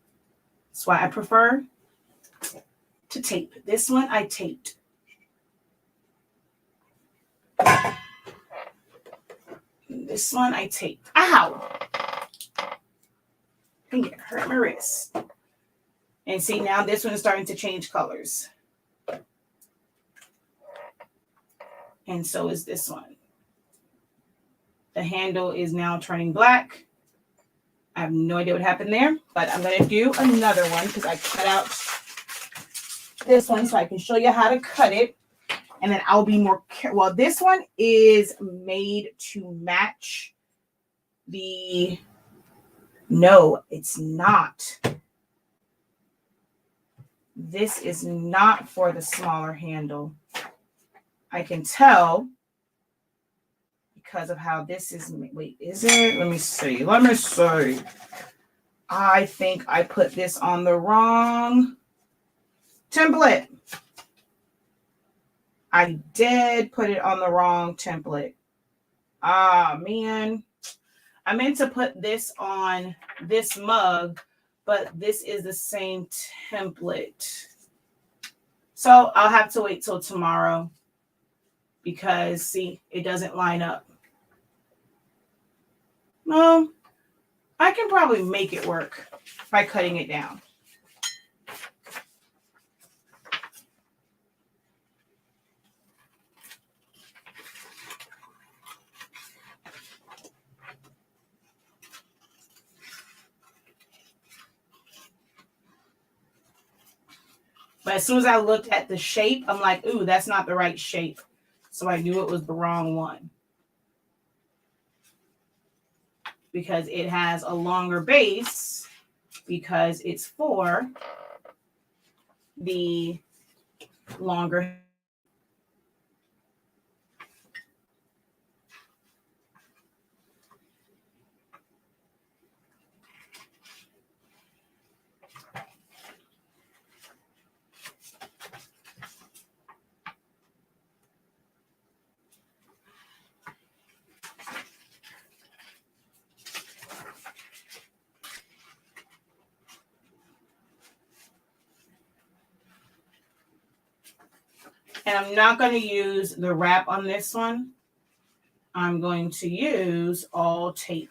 That's why I prefer to tape. This one I taped. This one I taped. Ow! Dang it, hurt my wrist. And see, now this one is starting to change colors. And so is this one. The handle is now turning black. I have no idea what happened there, but I'm going to do another one because I cut out this one so I can show you how to cut it. And then I'll be more well, this one is made to match the, no, it's not. This is not for the smaller handle. I can tell because of how this is. Wait, is it? Let me see. Let me see. I think I put this on the wrong template. I did put it on the wrong template. Ah, man. I meant to put this on this mug, but this is the same template. So I'll have to wait till tomorrow because, see, it doesn't line up. Well, I can probably make it work by cutting it down. But as soon as I looked at the shape, I'm like, ooh, that's not the right shape. So I knew it was the wrong one. Because it has a longer base because it's for the longer. And I'm not going to use the wrap on this one. I'm going to use all tape.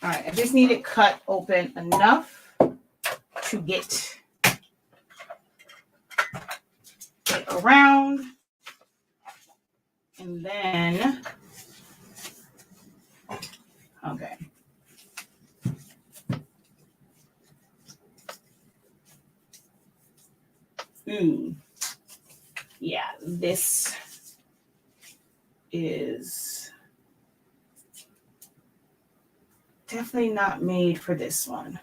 All right, I just need it cut open enough to get it around. And then, okay. Yeah, this is definitely not made for this one.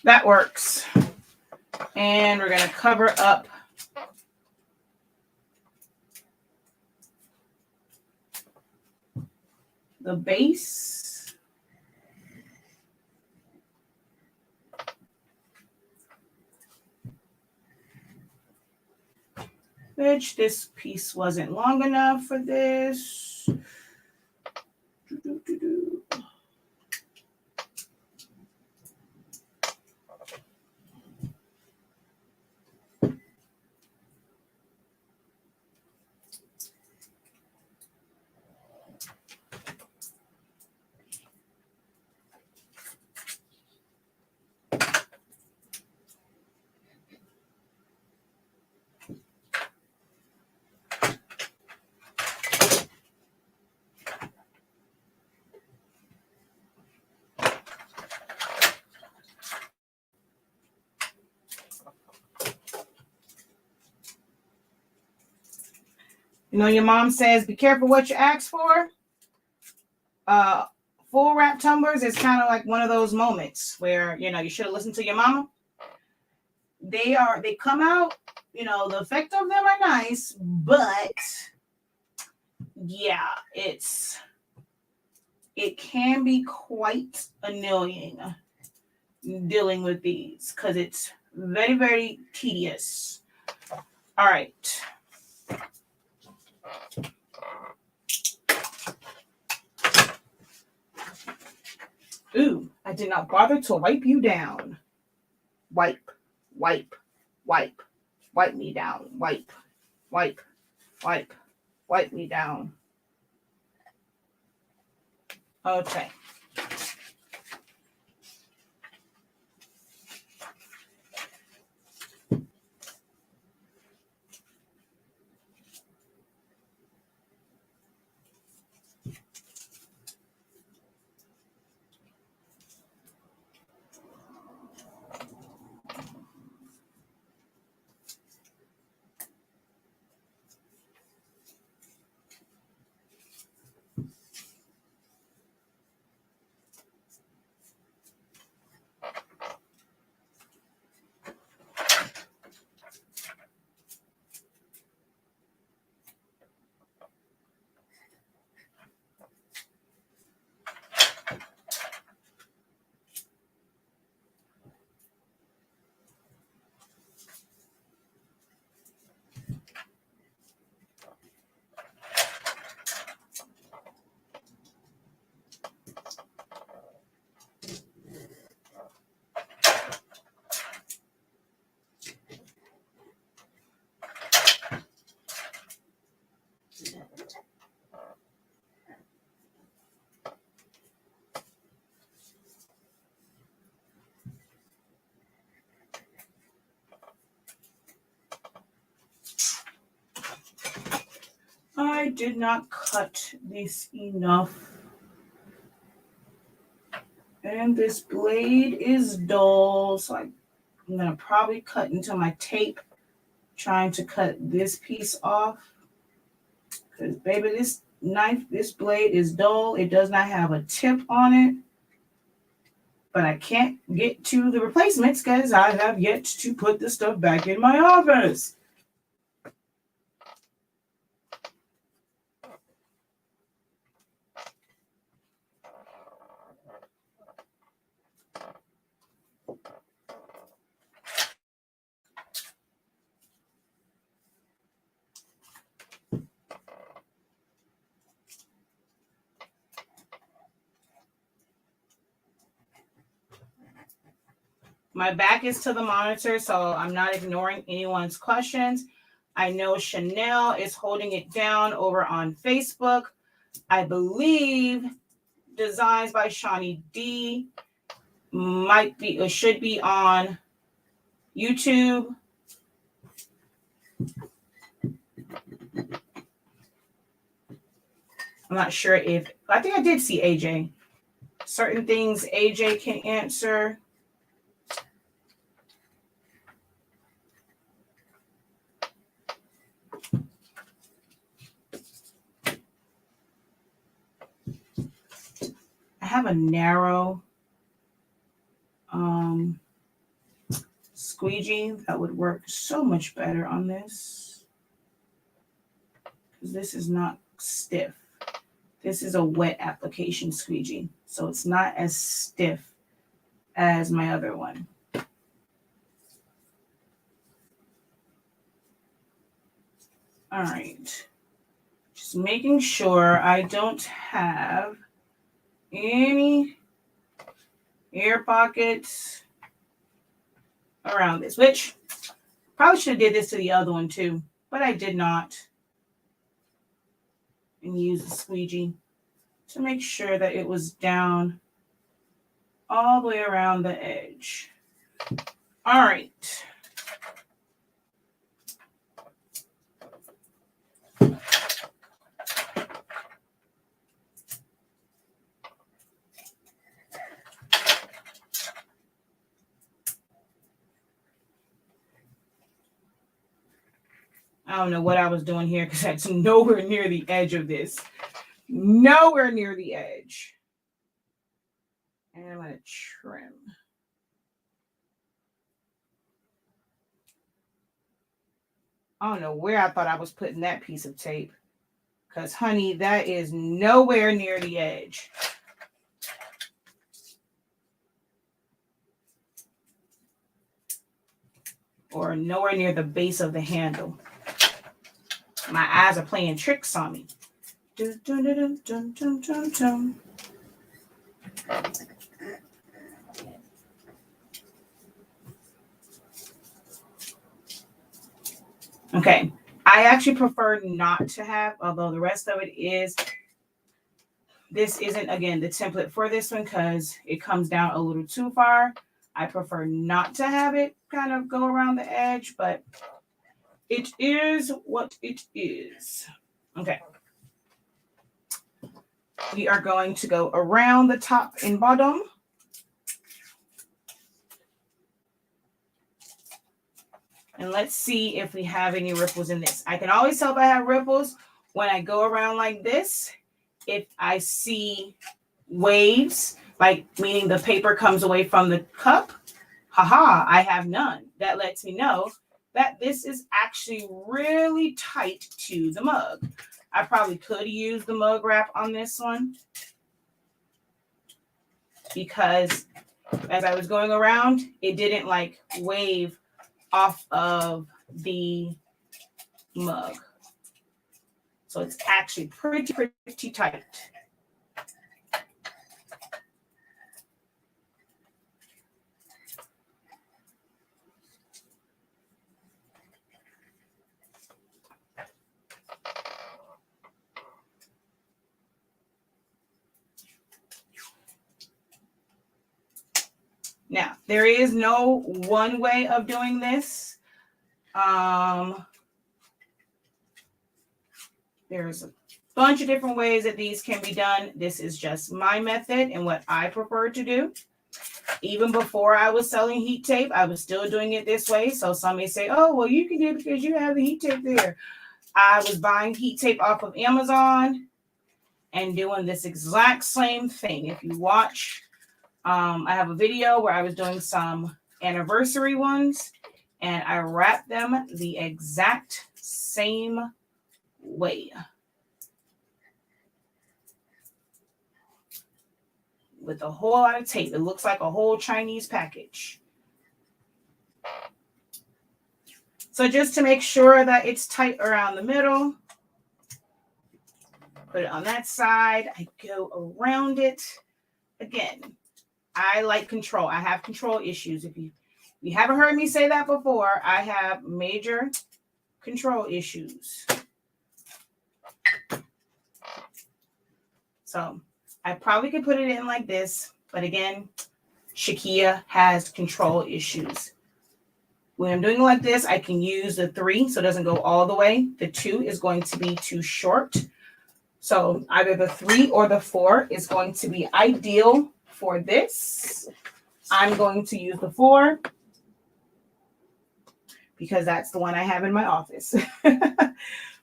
That works. And we're going to cover up the base. Which this piece wasn't long enough for this. You know, your mom says, be careful what you ask for. Full wrap tumblers is kind of like one of those moments where, you know, you should have listened to your mama. They come out, you know, the effect of them are nice, but yeah, it can be quite annoying dealing with these because it's very, very tedious. All right. Ooh, I did not bother to wipe you down. Wipe, wipe, wipe, wipe me down. Wipe, wipe, wipe, wipe me down. Okay. I did not cut this enough. And this blade is dull, so I'm going to probably cut into my tape, trying to cut this piece off. Because, baby, this blade is dull. It does not have a tip on it. But I can't get to the replacements because I have yet to put the stuff back in my office. My back is to the monitor, so I'm not ignoring anyone's questions. I know Chanel is holding it down over on Facebook. I believe Designs by Shawnee D might be or should be on YouTube. I'm not sure if I think I did see AJ. Certain things AJ can answer. I have a narrow squeegee that would work so much better on this. Because this is not stiff. This is a wet application squeegee. So it's not as stiff as my other one. All right. Just making sure I don't have any air pockets around this, which probably should have did this to the other one too, but I did not. And use the squeegee to make sure that it was down all the way around the edge. All right. I don't know what I was doing here because that's nowhere near the edge of this. Nowhere near the edge. And I'm going to trim. I don't know where I thought I was putting that piece of tape. Because, honey, that is nowhere near the edge. Or nowhere near the base of the handle. My eyes are playing tricks on me. Dun, dun, dun, dun, dun, dun, dun. Okay, I actually prefer not to have, although the rest of it is. This isn't, again, the template for this one because it comes down a little too far. I prefer not to have it kind of go around the edge, but it is what it is. Okay. We are going to go around the top and bottom. And let's see if we have any ripples in this. I can always tell if I have ripples when I go around like this. If I see waves, like meaning the paper comes away from the cup, haha, I have none. That lets me know that this is actually really tight to the mug. I probably could use the mug wrap on this one because as I was going around, it didn't like wave off of the mug. So it's actually pretty tight. Now, there is no one way of doing this. There's a bunch of different ways that these can be done. This is just my method and what I prefer to do. Even before I was selling heat tape, I was still doing it this way. So some may say, oh, well, you can do it because you have the heat tape there. I was buying heat tape off of Amazon and doing this exact same thing. If you watch, I have a video where I was doing some anniversary ones and I wrapped them the exact same way. With a whole lot of tape. It looks like a whole Chinese package. So just to make sure that it's tight around the middle, put it on that side. I go around it. Again, I like control. I have control issues. If you haven't heard me say that before, I have major control issues. So I probably could put it in like this, but again, Shakia has control issues. When I'm doing it like this, I can use the 3 so it doesn't go all the way. The 2 is going to be too short. So either the 3 or the 4 is going to be ideal for this. I'm going to use the 4 because that's the one I have in my office.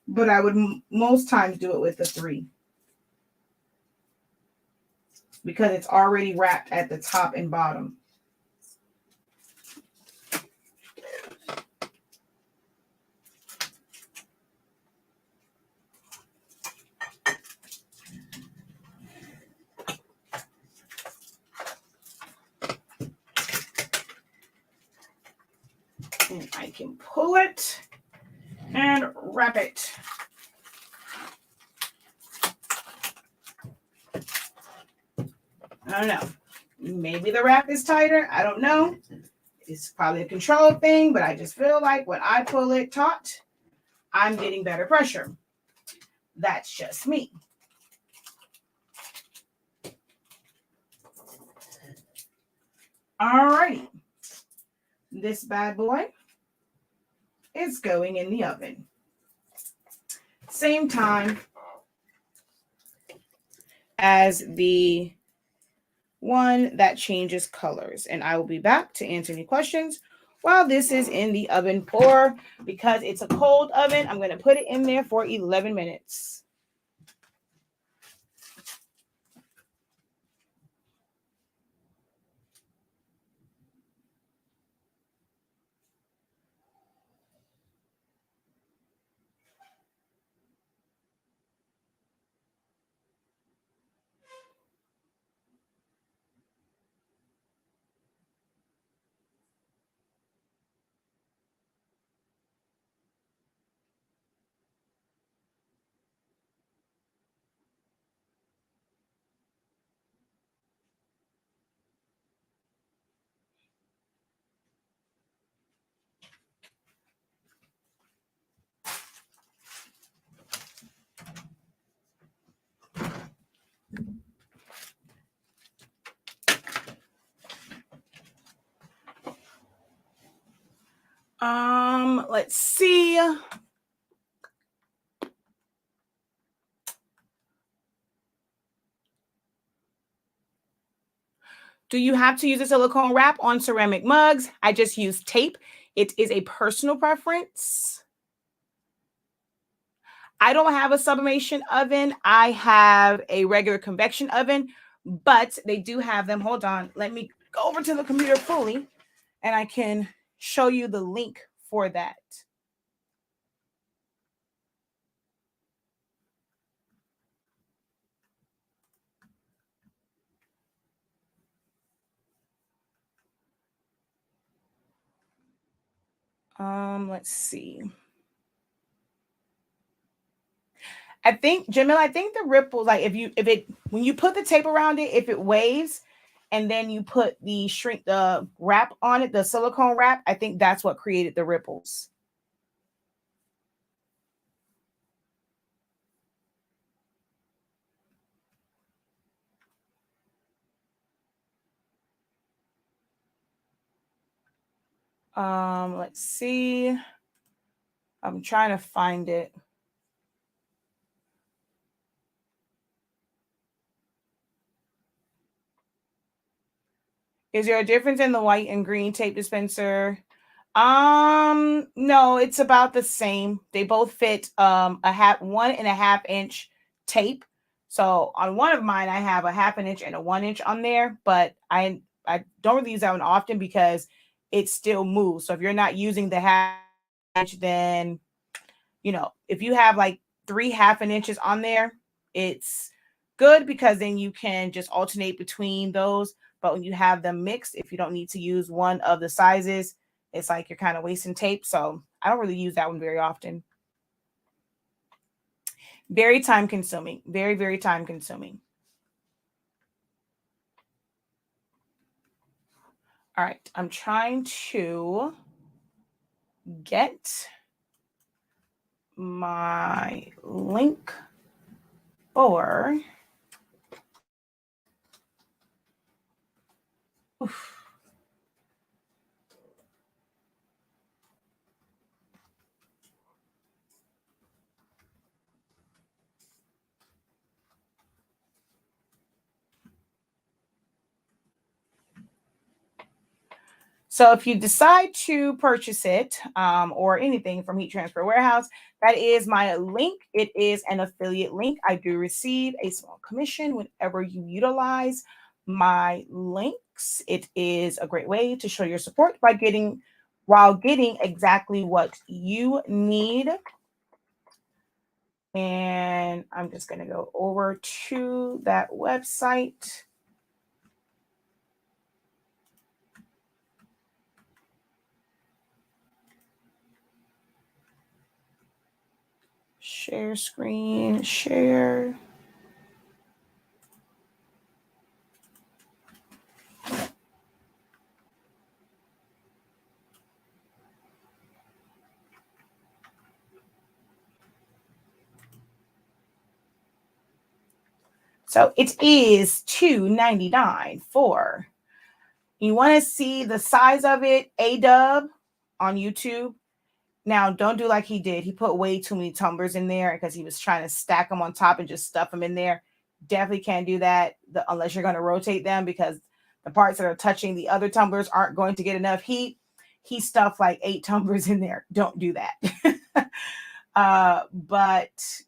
But I would most times do it with the 3 because it's already wrapped at the top and bottom. And I can pull it and wrap it. I don't know. Maybe the wrap is tighter. I don't know. It's probably a control thing, but I just feel like when I pull it taut, I'm getting better pressure. That's just me. Alrighty. This bad boy is going in the oven. Same time as the one that changes colors. And I will be back to answer any questions while this is in the oven for, because it's a cold oven, I'm going to put it in there for 11 minutes. Let's see. Do you have to use a silicone wrap on ceramic mugs? I just use tape. It is a personal preference. I don't have a sublimation oven. I have a regular convection oven, but they do have them. Hold on. Let me go over to the computer fully and I can show you the link for that. Let's see. I think, Jamil, I think the ripples, like when you put the tape around it, if it waves and then you put the wrap on it, the silicone wrap, I think that's what created the ripples. Let's see. I'm trying to find it. Is there a difference in the white and green tape dispenser? No, it's about the same. They both fit 1.5 inch tape. So on one of mine, I have a 1/2 inch and a 1 inch on there, but I don't really use that one often because it still moves. So if you're not using the 1/2 inch, then if you have like 3 1/2 inches on there, it's good because then you can just alternate between those. But when you have them mixed, if you don't need to use one of the sizes, it's like you're kind of wasting tape. So I don't really use that one very often. Very time consuming. Very, very time consuming. All right. I'm trying to get my link for. Oof. So if you decide to purchase it or anything from Heat Transfer Warehouse, that is my link. It is an affiliate link. I do receive a small commission whenever you utilize my links. It is a great way to show your support while getting exactly what you need. And I'm just going to go over to that website. Share screen, share. So it is $2.99 for. You want to see the size of it, A-Dub on YouTube. Now, don't do like he did. He put way too many tumblers in there because he was trying to stack them on top and just stuff them in there. Definitely can't do that unless you're going to rotate them, because the parts that are touching the other tumblers aren't going to get enough heat. He stuffed like 8 tumblers in there. Don't do that. But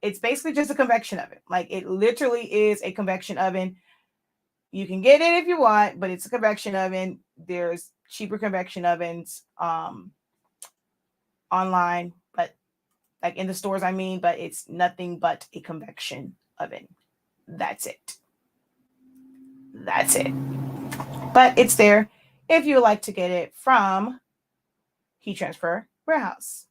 it's basically just a convection oven. Like, it literally is a convection oven. You can get it if you want, but it's a convection oven. There's cheaper convection ovens online, but like in the stores, I mean, but it's nothing but a convection oven. That's it. That's it. But it's there if you would like to get it from Heat Transfer Warehouse.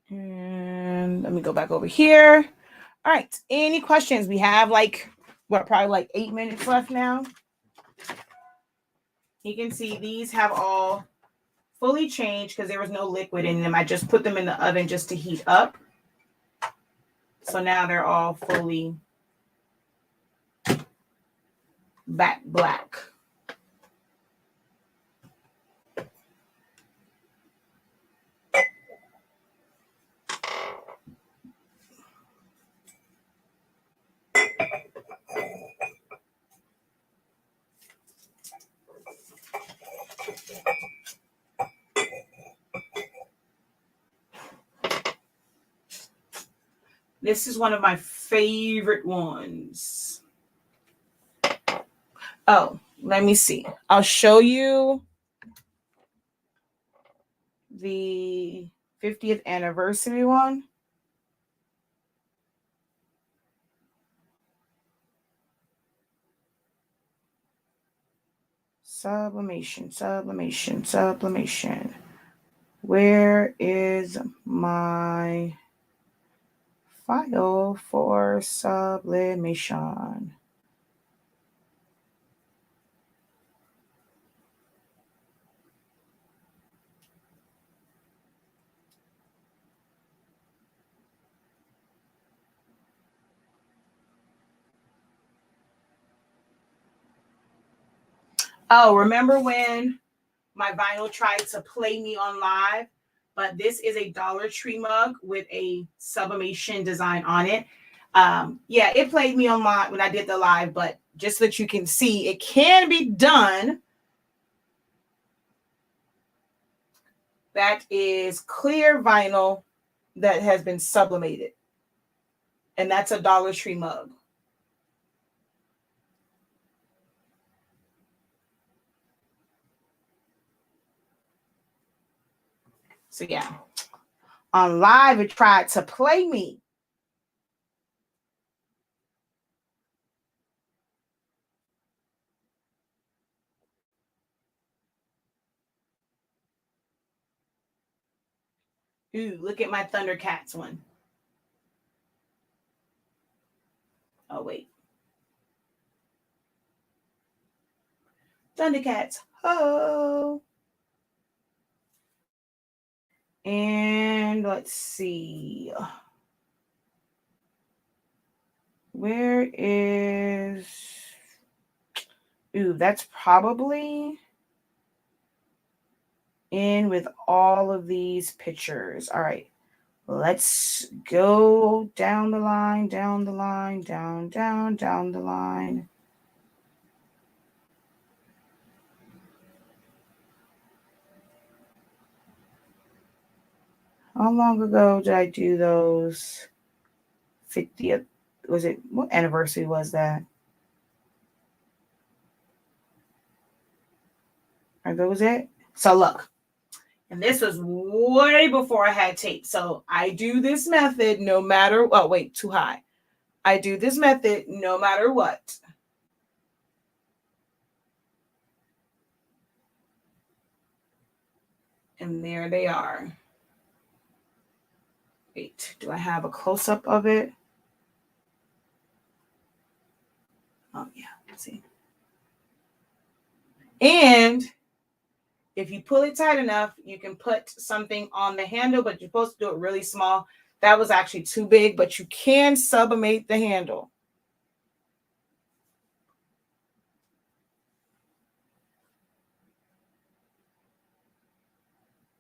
And let me go back over here. All right. Any questions? We have probably like 8 minutes left now. You can see these have all fully changed because there was no liquid in them. I just put them in the oven just to heat up. So now they're all fully back black. This is one of my favorite ones. Oh, let me see. I'll show you the 50th anniversary one. Sublimation, sublimation, sublimation. Where is my file for sublimation? Oh, remember when my vinyl tried to play me on live? But this is a Dollar Tree mug with a sublimation design on it. Yeah, it played me on live when I did the live, but just so that you can see, it can be done. That is clear vinyl that has been sublimated. And that's a Dollar Tree mug. So yeah, on live, it tried to play me. Ooh, look at my Thundercats one. Oh, wait. Thundercats. Oh. And let's see. Where is... Ooh, that's probably in with all of these pictures. All right. Let's go down the line, down the line, down the line. How long ago did I do those 50th, was it, what anniversary was that? Are those it? So look, and this was way before I had tape. So I do this method no matter, oh wait, too high. I do this method no matter what. And there they are. Wait, do I have a close-up of it? Oh yeah, let's see. And if you pull it tight enough, you can put something on the handle, but you're supposed to do it really small. That was actually too big, but you can sublimate the handle.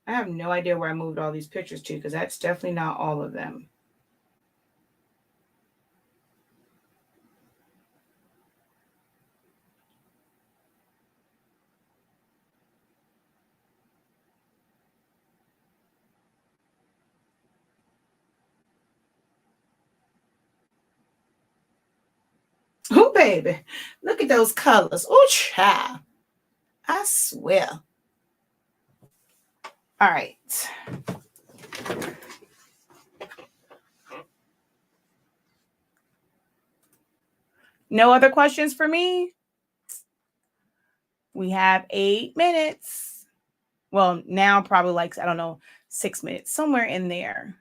I have no idea where I moved all these pictures to, because that's definitely not all of them. Oh, baby, look at those colors. Oh, child. I swear. All right. No other questions for me? We have 8 minutes. Well, now probably like, I don't know, 6 minutes, somewhere in there.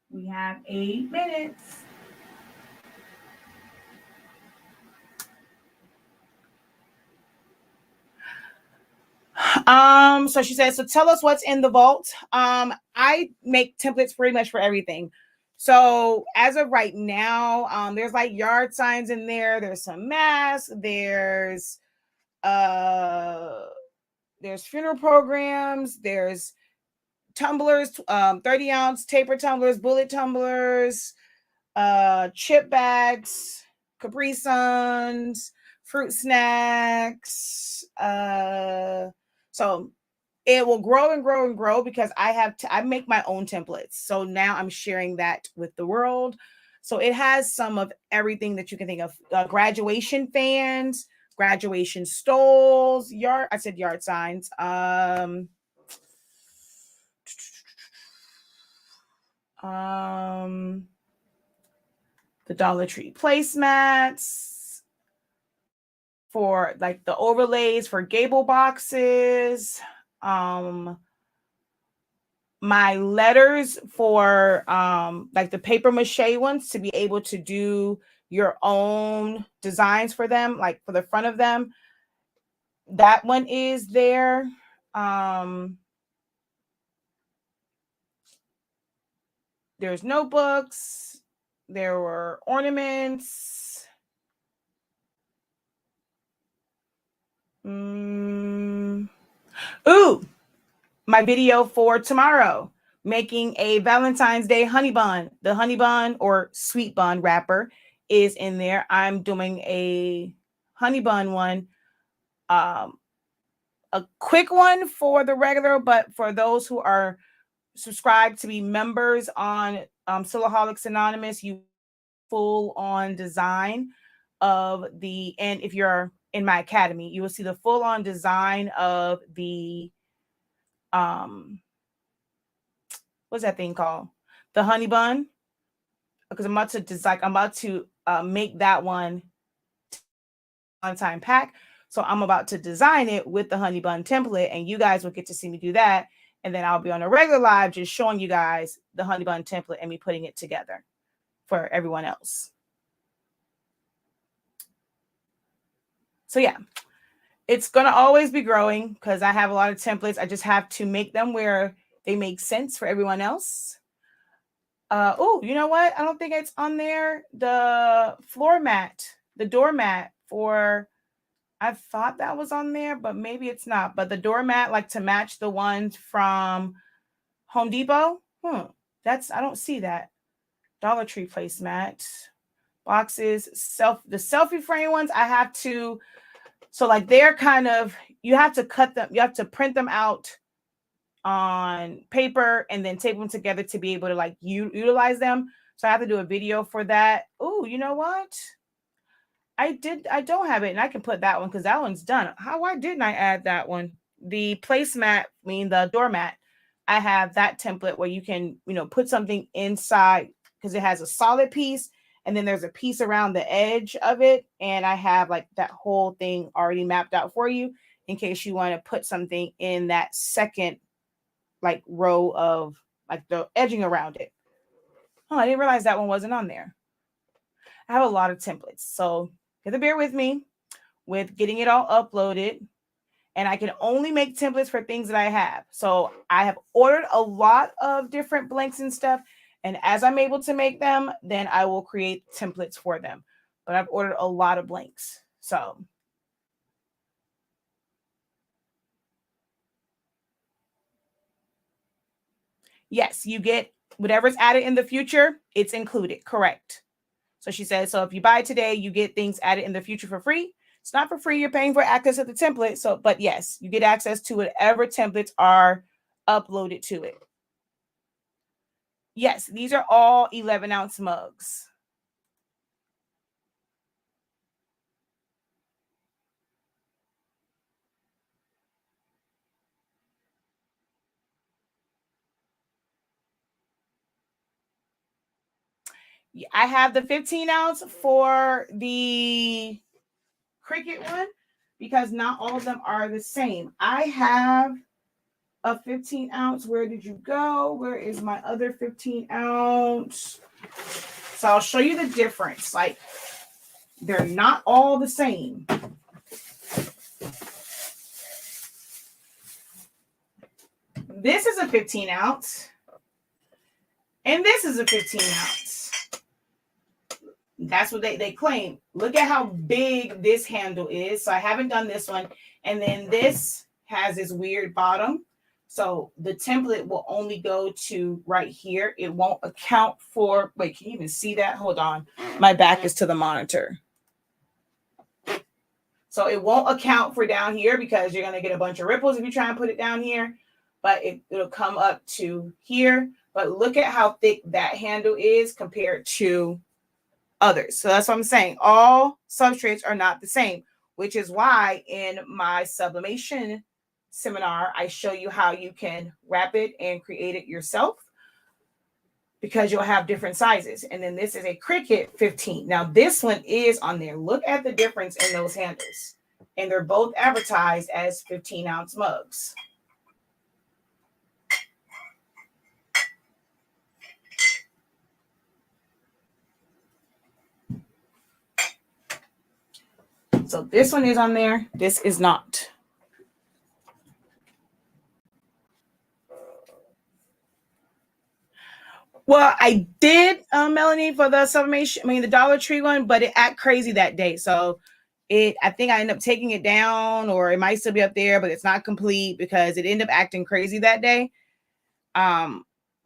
We have 8 minutes. So she says, so tell us what's in the vault. I make templates pretty much for everything. So as of right now, there's like yard signs in there. There's some masks. There's funeral programs. There's tumblers, 30-ounce taper tumblers, bullet tumblers, chip bags, Capri Suns, fruit snacks. So it will grow and grow and grow because I make my own templates. So now I'm sharing that with the world. So it has some of everything that you can think of. Graduation fans, graduation stoles, yard signs. The Dollar Tree placemats for like the overlays for gable boxes. My letters for like the paper mache ones to be able to do your own designs for them, like for the front of them. That one is there. There's notebooks. There were ornaments. Ooh, my video for tomorrow, making a Valentine's Day honey bun. The honey bun or sweet bun wrapper is in there. I'm doing a honey bun one. A quick one for the regular, but for those who are subscribed to be members on Silaholics Anonymous, you full on design of the, and if you're in my academy, you will see the full on design of the what's that thing called? The honey bun. Because I'm about to make that one on time pack. So I'm about to design it with the honey bun template, and you guys will get to see me do that. And then I'll be on a regular live just showing you guys the honey bun template and me putting it together for everyone else. So yeah, it's going to always be growing because I have a lot of templates. I just have to make them where they make sense for everyone else. Oh, you know what? I don't think it's on there. The floor mat, the doormat for, I thought that was on there, but maybe it's not. But the doormat, like to match the ones from Home Depot. I don't see that. Dollar Tree placemat. Boxes, the selfie frame ones, I have to, so like they're kind of, you have to cut them, you have to print them out on paper and then tape them together to be able to like utilize them. So I have to do a video for that. Oh, you know what? I don't have it, and I can put that one because that one's done. Why didn't I add that one? The placemat, the doormat. I have that template where you can, put something inside because it has a solid piece and then there's a piece around the edge of it. And I have like that whole thing already mapped out for you in case you want to put something in that second like row of like the edging around it. Oh, I didn't realize that one wasn't on there. I have a lot of templates. So you have to bear with me with getting it all uploaded. And I can only make templates for things that I have. So I have ordered a lot of different blanks and stuff. And as I'm able to make them, then I will create templates for them. But I've ordered a lot of blanks. So yes, you get whatever's added in the future, it's included. Correct. So she says, so if you buy today, you get things added in the future for free. It's not for free. You're paying for access to the template. So, but yes, you get access to whatever templates are uploaded to it. Yes, these are all 11-ounce mugs. I have the 15-ounce for the Cricut one because not all of them are the same. I have a 15-ounce. Where did you go? Where is my other 15-ounce? So I'll show you the difference. Like, they're not all the same. This is a 15-ounce. And this is a 15-ounce. That's what they claim. Look at how big this handle is. So I haven't done this one. And then this has this weird bottom. So the template will only go to right here. It won't account for, wait, can you even see that? Hold on. My back is to the monitor. So it won't account for down here because you're going to get a bunch of ripples if you try and put it down here. But it'll come up to here. But look at how thick that handle is compared to others. So that's what I'm saying. All substrates are not the same, which is why in my sublimation seminar, I show you how you can wrap it and create it yourself because you'll have different sizes. And then this is a Cricut 15. Now this one is on there. Look at the difference in those handles. And they're both advertised as 15-ounce mugs. So this one is on there. This is not. Well, I did, Melanie, for the sublimation, the Dollar Tree one, but it acted crazy that day. So I think I ended up taking it down, or it might still be up there, but it's not complete because it ended up acting crazy that day. But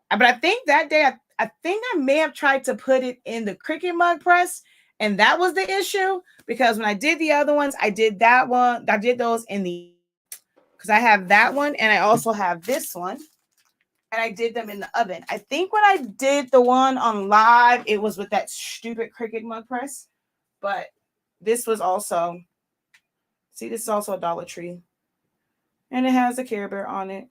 I think that day, I think I may have tried to put it in the Cricut mug press, and that was the issue because when I did the other ones, I did that one. I did those in the, because I have that one and I also have this one. And I did them in the oven. I think when I did the one on live, it was with that stupid Cricut mug press. But this was also, see, this is also a Dollar Tree. And it has a Care Bear on it.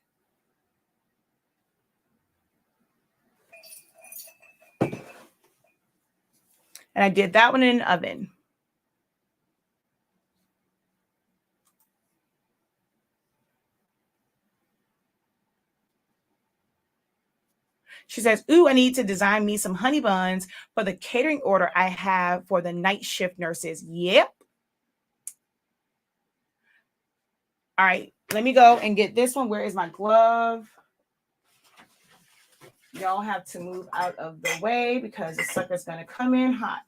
And I did that one in an oven. She says, ooh, I need to design me some honey buns for the catering order I have for the night shift nurses. Yep. All right, let me go and get this one. Where is my glove? Y'all have to move out of the way because the sucker's going to come in hot.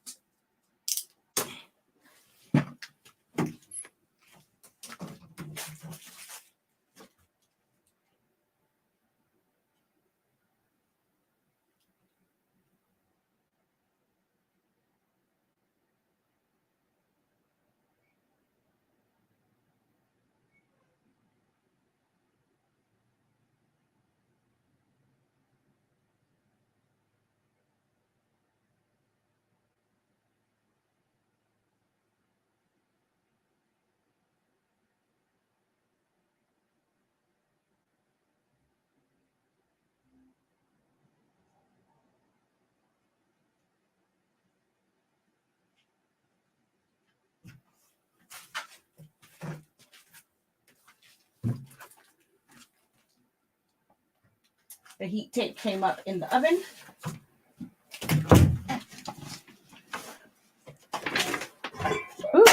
The heat tape came up in the oven. Ooh.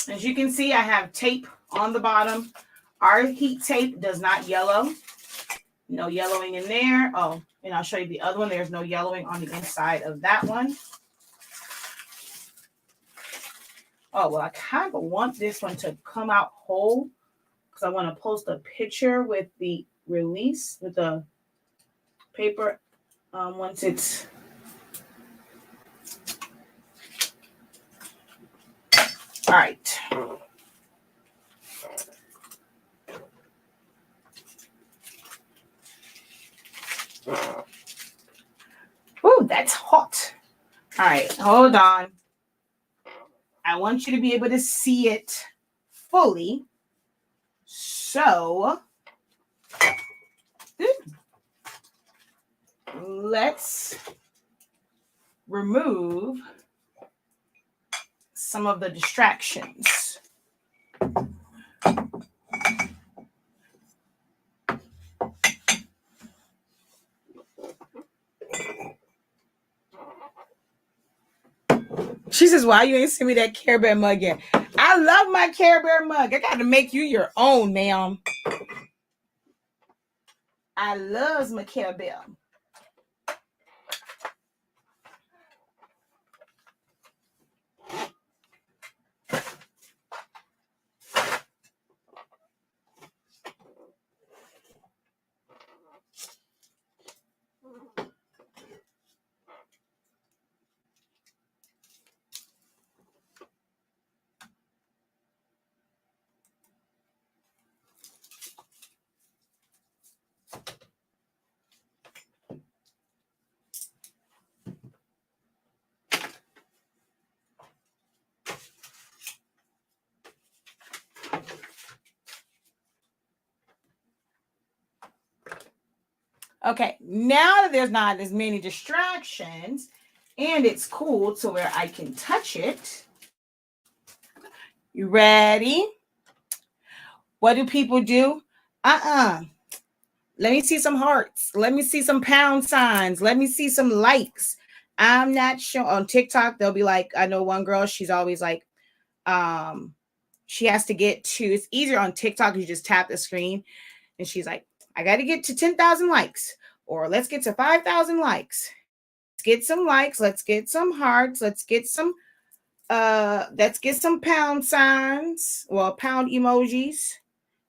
As you can see, I have tape on the bottom. Our heat tape does not yellow. No yellowing in there. Oh, and I'll show you the other one. There's no yellowing on the inside of that one. Oh, well, I kind of want this one to come out whole because I want to post a picture with the release, with the paper once it's... All right. Ooh, that's hot. All right, hold on. I want you to be able to see it fully. So let's remove some of the distractions. She says, why you ain't send me that Care Bear mug yet? I love my Care Bear mug. I got to make you your own, ma'am. I love my Care Bear. Okay, now that there's not as many distractions and it's cool to where I can touch it. You ready? What do people do? Let me see some hearts. Let me see some pound signs. Let me see some likes. I'm not sure. On TikTok, they'll be like, I know one girl, she's always like, she has to get to, it's easier on TikTok. You just tap the screen and she's like, I got to get to 10,000 likes, or let's get to 5,000 likes. Let's get some likes. Let's get some hearts. Let's get some pound signs. Well, pound emojis.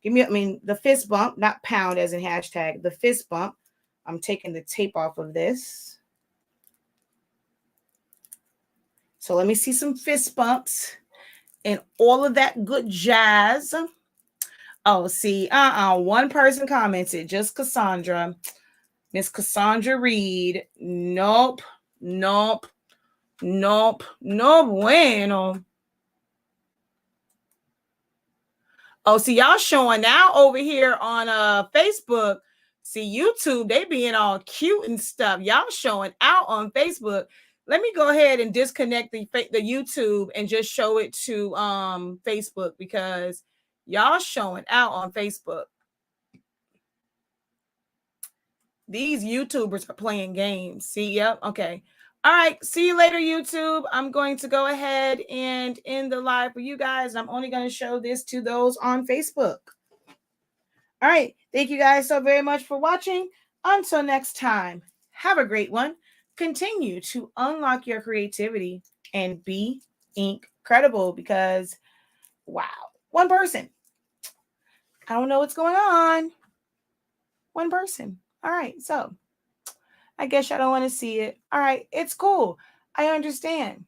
Give me, the fist bump, not pound as in hashtag, the fist bump. I'm taking the tape off of this. So let me see some fist bumps and all of that good jazz. Oh, see, one person commented, just Cassandra. Miss Cassandra Reed. Nope. No bueno. Oh, see, y'all showing now over here on Facebook. See, YouTube, they being all cute and stuff. Y'all showing out on Facebook. Let me go ahead and disconnect the YouTube and just show it to Facebook, because y'all showing out on Facebook. These YouTubers are playing games. See, yep, okay. All right, see you later, YouTube. I'm going to go ahead and end the live for you guys. I'm only going to show this to those on Facebook. All right, thank you guys so very much for watching. Until next time, have a great one. Continue to unlock your creativity and be incredible because, wow, one person. I don't know what's going on. One person. All right, so I guess y'all don't want to see it. All right, it's cool. I understand.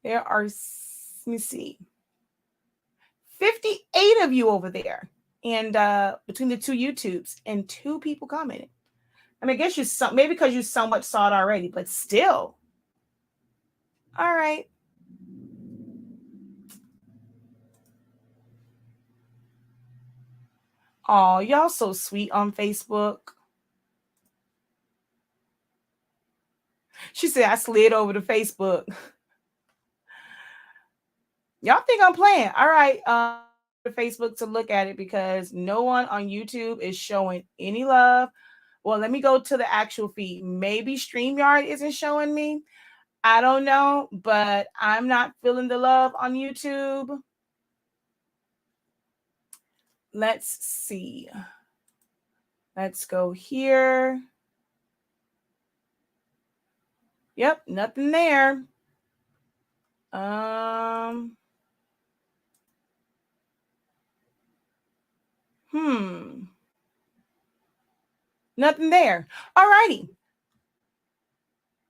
There are, let me see, 58 of you over there. And between the two YouTubes and 2 people commented. I mean, I guess maybe because you so much saw it already, but still. All right. Oh, y'all so sweet on Facebook. She said I slid over to Facebook. Y'all think I'm playing. All right. Facebook to look at it because no one on YouTube is showing any love. Well, let me go to the actual feed. Maybe StreamYard isn't showing me. I don't know, but I'm not feeling the love on YouTube. Let's see. Let's go here. Yep, nothing there. Nothing there. All righty.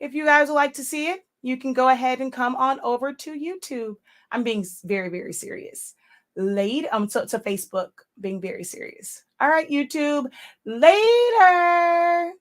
If you guys would like to see it, you can go ahead and come on over to YouTube. I'm being very, very serious. To Facebook, being very serious. All right, YouTube. Later.